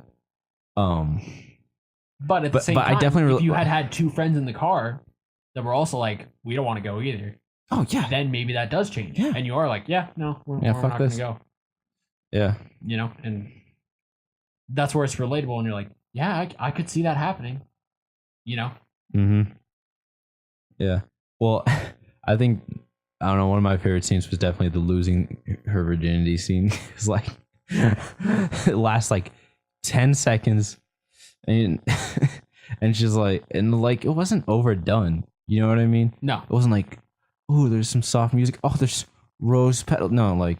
at the same time, I definitely if you had two friends in the car that were also like, we don't want to go either. Oh yeah. Then maybe that does change. Yeah. And you are like, we're not going to go. Yeah. You know, and that's where it's relatable. And you're like, yeah, I could see that happening. You know. Mm-hmm. Yeah. Well, I think, I don't know, one of my favorite scenes was definitely the losing her virginity scene. It's like, it lasts like 10 seconds. And she's like, and like, it wasn't overdone. You know what I mean? No. It wasn't like, oh, there's some soft music. Oh, there's rose petal. No, like,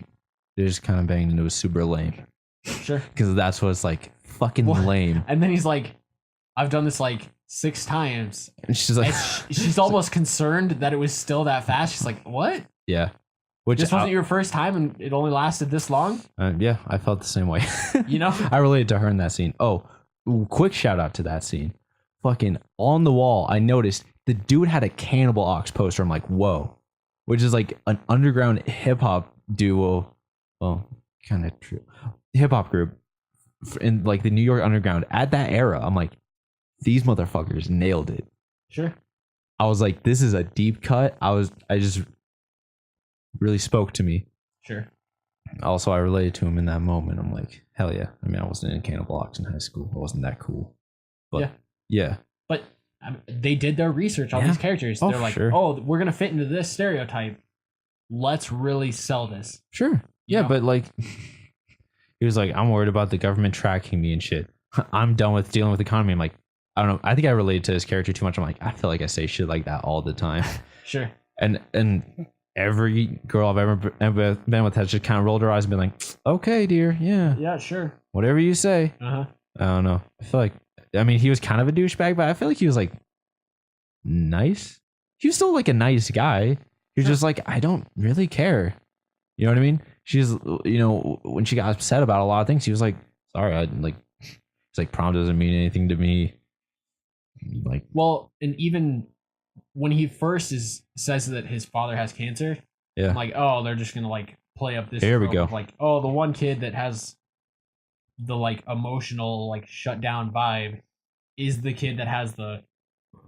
they're just kind of banged and it was super lame. Sure. Because that's what it's like, fucking lame. And then he's like, I've done this like 6 times. And she's like, she's almost concerned that it was still that fast. She's like, what? Yeah. This wasn't your first time and it only lasted this long? Yeah, I felt the same way. You know? I related to her in that scene. Oh, quick shout out to that scene. Fucking on the wall, I noticed the dude had a Cannibal Ox poster. I'm like, whoa. Which is like an underground hip hop duo. Well, kind of true. Hip hop group in like the New York Underground at that era. I'm like, these motherfuckers nailed it. Sure. I was like, this is a deep cut. I just really spoke to me. Sure. Also, I related to him in that moment. I'm like, hell yeah. I mean, I wasn't in Cannibal Ox in high school. I wasn't that cool. But yeah. But they did their research on these characters. They're like, oh, we're going to fit into this stereotype. Let's really sell this. Sure. Yeah, but like, he was like, I'm worried about the government tracking me and shit. I'm done with dealing with the economy. I'm like, I don't know. I think I relate to his character too much. I'm like, I feel like I say shit like that all the time. Sure. And every girl I've ever been with has just kind of rolled her eyes and been like, okay, dear, yeah. Yeah, sure. Whatever you say. Uh-huh. I don't know. I feel like, I mean, he was kind of a douchebag, but I feel like he was like nice. He was still like a nice guy. He was just like, I don't really care. You know what I mean? She's, when she got upset about a lot of things, he was like, sorry, it's like prom doesn't mean anything to me. Like, well, and even when he first says that his father has cancer, yeah, I'm like, oh, they're just gonna like play up this. Here we go. Of like, oh, the one kid that has the like emotional like shut down vibe is the kid that has the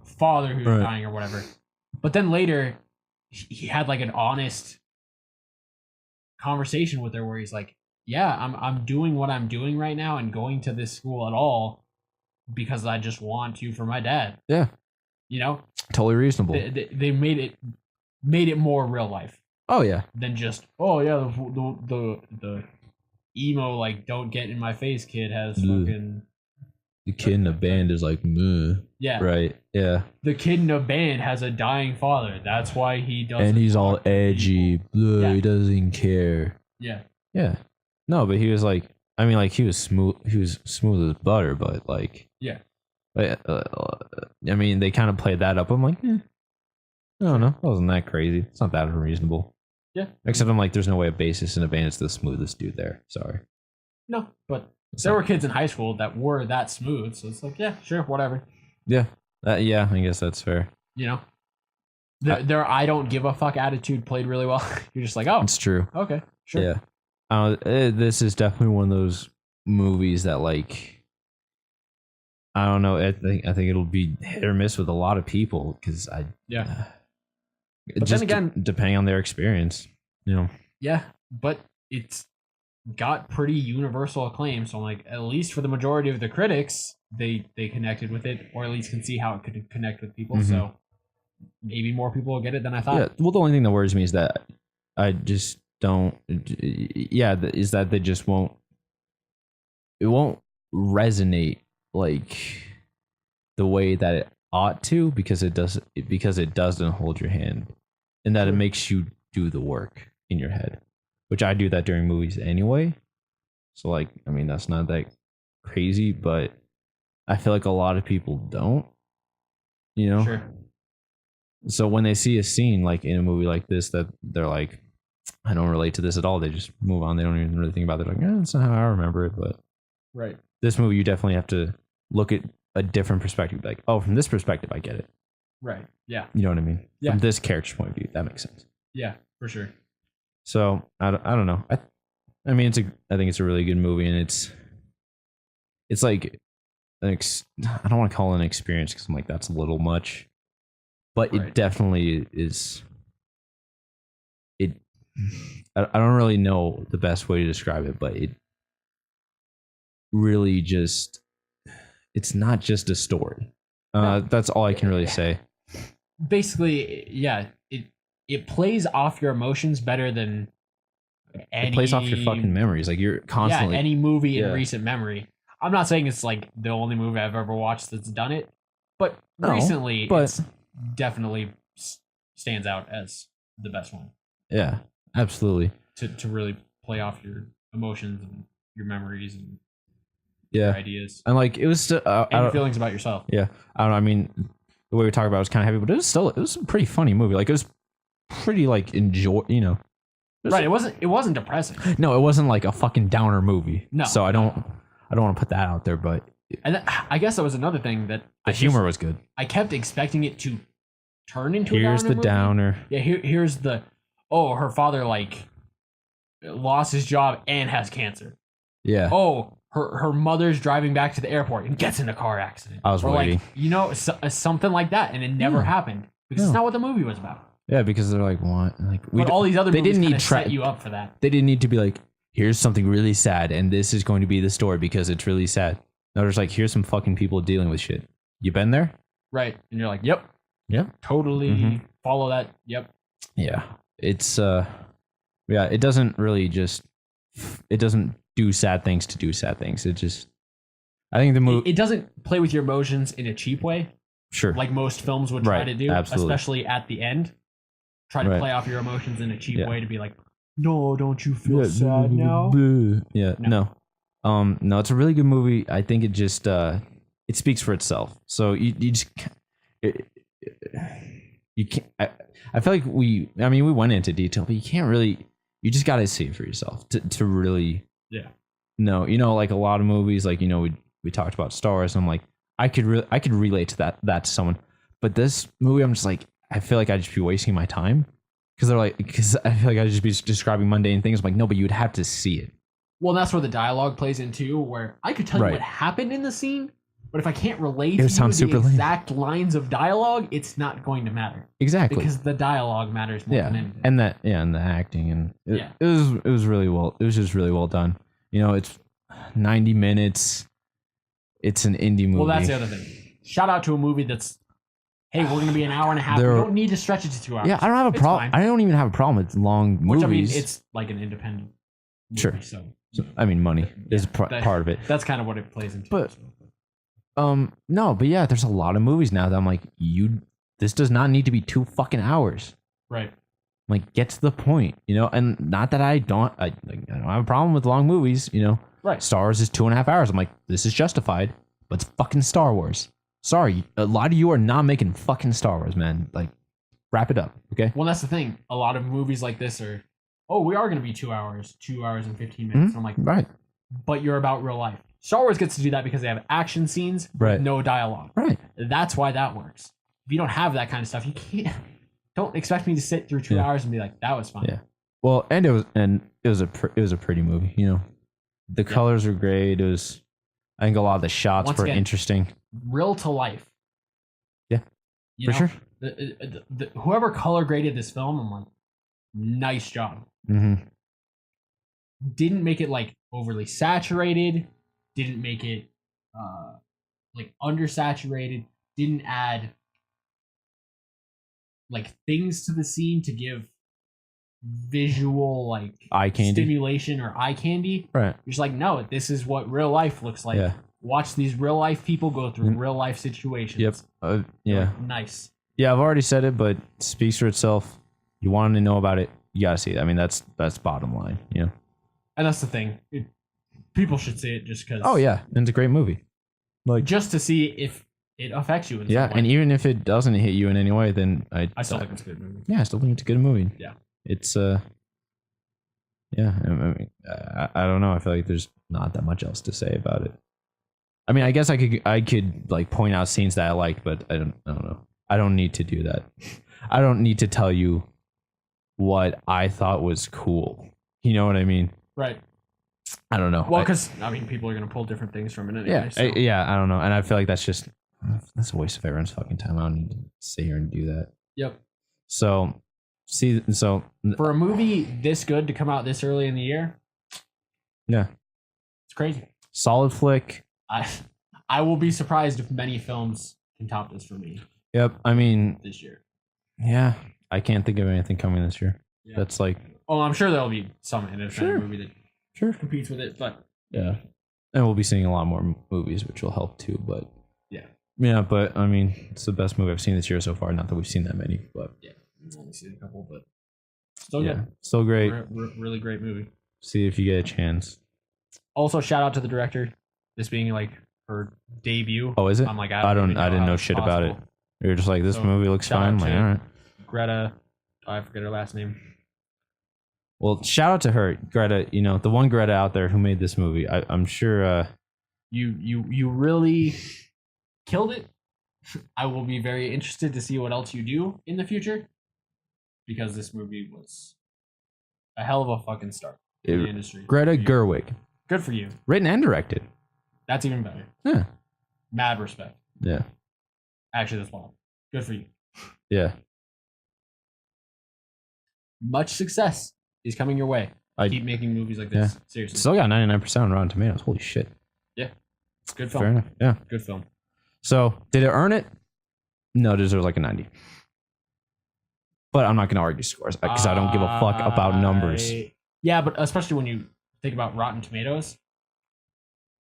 father who's dying or whatever. But then later, he had like an honest conversation with her where he's like, yeah, I'm doing what I'm doing right now and going to this school at all because I just want to for my dad. Yeah. You know? Totally reasonable. They made it more real life. Oh yeah. Than just, oh yeah, the emo like don't get in my face kid has fucking. The kid in the band is like, meh. Yeah. Right. Yeah. The kid in the band has a dying father. That's why he doesn't. And he's all edgy. Yeah. He doesn't care. Yeah. Yeah. No, but he was like, I mean, like he was smooth. He was smooth as butter, but like, yeah. I mean, they kind of played that up. I'm like, I don't know. It wasn't that crazy. It's not that unreasonable. Yeah. Except I'm like, there's no way a bassist in a band is the smoothest dude there. Sorry. No, but there were kids in high school that were that smooth. So it's like, yeah, sure, whatever. Yeah. Yeah, I guess that's fair. You know? Their I don't give a fuck attitude played really well. You're just like, oh. It's true. Okay, sure. Yeah. This is definitely one of those movies that like, I don't know. I think it'll be hit or miss with a lot of people because but just then again, depending on their experience, you know. Yeah, but it's got pretty universal acclaim. So I'm like, at least for the majority of the critics, they connected with it, or at least can see how it could connect with people. Mm-hmm. So maybe more people will get it than I thought. Yeah. Well, the only thing that worries me is that I just don't. Yeah, is that they just won't. It won't resonate like the way that it ought to because it doesn't hold your hand, and that it makes you do the work in your head, which I do that during movies anyway. So like, I mean, that's not that crazy, but I feel like a lot of people don't, you know? Sure. So when they see a scene like in a movie like this, that they're like, I don't relate to this at all. They just move on. They don't even really think about it. They're like, that's not how I remember it. But right. This movie, you definitely have to look at a different perspective. Like, oh, from this perspective, I get it. Right. Yeah. You know what I mean? Yeah. From this character's point of view, that makes sense. Yeah, for sure. So I don't know. I mean, I think it's a really good movie, and it's like I don't want to call it an experience because I'm like that's a little much, but it definitely is. I don't really know the best way to describe it, but it really just it's not just a story. That's all I can really say. Basically, yeah, it plays off your emotions better than it plays off your fucking memories. Like you're constantly any movie in recent memory. I'm not saying it's like the only movie I've ever watched that's done it, but recently it's definitely stands out as the best one. Yeah, absolutely. To really play off your emotions and your memories and your ideas. And like it was and your feelings about yourself. Yeah. I don't know. I mean, the way we talk about it was kind of heavy, but it was a pretty funny movie. Like it was pretty like Right. It wasn't depressing. No, it wasn't like a fucking downer movie. No. So I don't want to put that out there, but and I guess that was another thing that the humor was good. I kept expecting it to turn into here's a downer the downer. Yeah, here's the her father like lost his job and has cancer. Yeah. Oh, her mother's driving back to the airport and gets in a car accident. I was waiting. Like, something like that, and it never happened because it's not what the movie was about. Yeah, because they're like, what? Like, but all these other movies didn't set you up for that. They didn't need to be like, here's something really sad, and this is going to be the story because it's really sad. No, there's like, here's some fucking people dealing with shit. You been there? Right, and you're like, yep, totally follow that. Yep. Yeah, it's it doesn't really it doesn't do sad things to do sad things. It just I think the movie it doesn't play with your emotions in a cheap way, sure, like most films would try to do, absolutely. especially at the end. Try to play off your emotions in a cheap way to be like, no, don't you feel sad now? Yeah, no. No, it's a really good movie. I think it just it speaks for itself. So you just you can't. I feel like we went into detail, but you can't really. You just got to see it for yourself to really. Yeah. No, like a lot of movies, like we talked about Star Wars. And I'm like, I could relate to that to someone, but this movie, I'm just like, I feel like I'd just be wasting my time because I feel like I'd just be describing mundane things. I'm like, no, but you'd have to see it. Well, that's where the dialogue plays in too, where I could tell you what happened in the scene, but if I can't relate to the exact lines of dialogue, it's not going to matter. Exactly. Because the dialogue matters more than anything. And the acting and it was really well. It was just really well done. It's 90 minutes. It's an indie movie. Well, that's the other thing. Shout out to a movie that's, hey, we're going to be an hour and a half. We don't need to stretch it to 2 hours. Yeah, I don't have a problem. I don't even have a problem with long movies. Which, I mean, it's like an independent movie. Sure. So I mean, money is part of it. That's kind of what it plays into. But, no, but yeah, there's a lot of movies now that I'm like, this does not need to be 2 fucking hours. Right. Like, get to the point, and not that I don't have a problem with long movies, Right. Star Wars is 2.5 hours. I'm like, this is justified, but it's fucking Star Wars. Sorry, a lot of you are not making fucking Star Wars, man. Like, wrap it up, okay? Well, that's the thing. A lot of movies like this are, we are going to be 2 hours and 15 minutes. Mm-hmm. I'm like, right. But you're about real life. Star Wars gets to do that because they have action scenes with no dialogue. Right. That's why that works. If you don't have that kind of stuff, you can't. Don't expect me to sit through 2 hours and be like, that was fun. Yeah. Well, and it was a pretty movie. The colors were great. I think a lot of the shots were interesting. Real to life. Yeah. For sure. Whoever color graded this film, I'm like, nice job. Mm-hmm. Didn't make it like overly saturated. Didn't make it like undersaturated. Didn't add like things to the scene to give visual like eye candy stimulation or eye candy. Right. You're just like, no, this is what real life looks like. Yeah. Watch these real life people go through real life situations. Yep. Yeah. Like, nice. Yeah, I've already said it, but it speaks for itself. You want to know about it, you gotta see it. I mean, that's bottom line. And that's the thing. People should see it just because. Oh yeah, and it's a great movie. Like just to see if it affects you in some way. And even if it doesn't hit you in any way, then I still think it's a good movie. Yeah, I still think it's a good movie. Yeah. It's yeah. I mean, I don't know. I feel like there's not that much else to say about it. I mean, I guess I could like point out scenes that I liked, but I don't know. I don't need to do that. I don't need to tell you what I thought was cool. You know what I mean? Right. I don't know. Well, because I mean, people are gonna pull different things from it anyway. Yeah, I don't know, and I feel like that's a waste of everyone's fucking time. I don't need to sit here and do that. Yep. So for a movie this good to come out this early in the year, yeah, it's crazy. Solid flick. I will be surprised if many films can top this for me. Yep. I mean, this year. Yeah, I can't think of anything coming this year. Yeah. That's like. Oh, I'm sure there'll be some independent movie that competes with it, but yeah, and we'll be seeing a lot more movies, which will help too. But yeah, but I mean, it's the best movie I've seen this year so far. Not that we've seen that many, but we've only seen a couple, but still good. Still great. Really great movie. See if you get a chance. Also, shout out to the director. This being like her debut. Oh, is it? I'm like, I didn't know shit about it. You're just like, this movie looks fine. I'm like, all right. Greta, I forget her last name. Well, shout out to her, Greta. The one Greta out there who made this movie. I'm sure. You really killed it. I will be very interested to see what else you do in the future, because this movie was a hell of a fucking start in the industry. Greta Gerwig. Good for you. Written and directed. That's even better. Yeah. Mad respect. Yeah. Actually, that's wild. Good for you. Yeah. Much success is coming your way. Keep making movies like this. Yeah. Seriously. Still got 99% on Rotten Tomatoes. Holy shit. Yeah. Good film. Fair enough. Yeah. Good film. So, did it earn it? No, it deserves like a 90. But I'm not going to argue scores because I don't give a fuck about numbers. Yeah, but especially when you think about Rotten Tomatoes,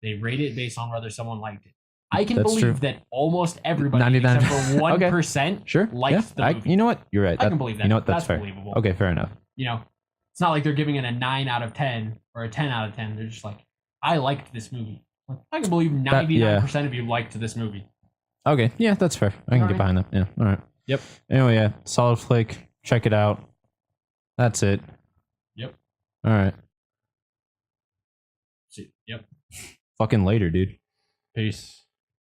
They rate it based on whether someone liked it. I can That's believe true. that almost everybody, 99 except for 1%, Sure. liked the movie. You know what? You're right. I can believe that. You know what? That's fair. believable. Okay, fair enough. You know, it's not like they're giving it a 9 out of 10 or a 10 out of 10. They're just like, I liked this movie. Like, I can believe 99% of you liked this movie. Okay, yeah, that's fair. I can get behind that. Yeah, all right. Yep. Anyway, yeah, solid flick. Check it out. That's it. Yep. All right. See. Yep. Fucking later, dude. Peace.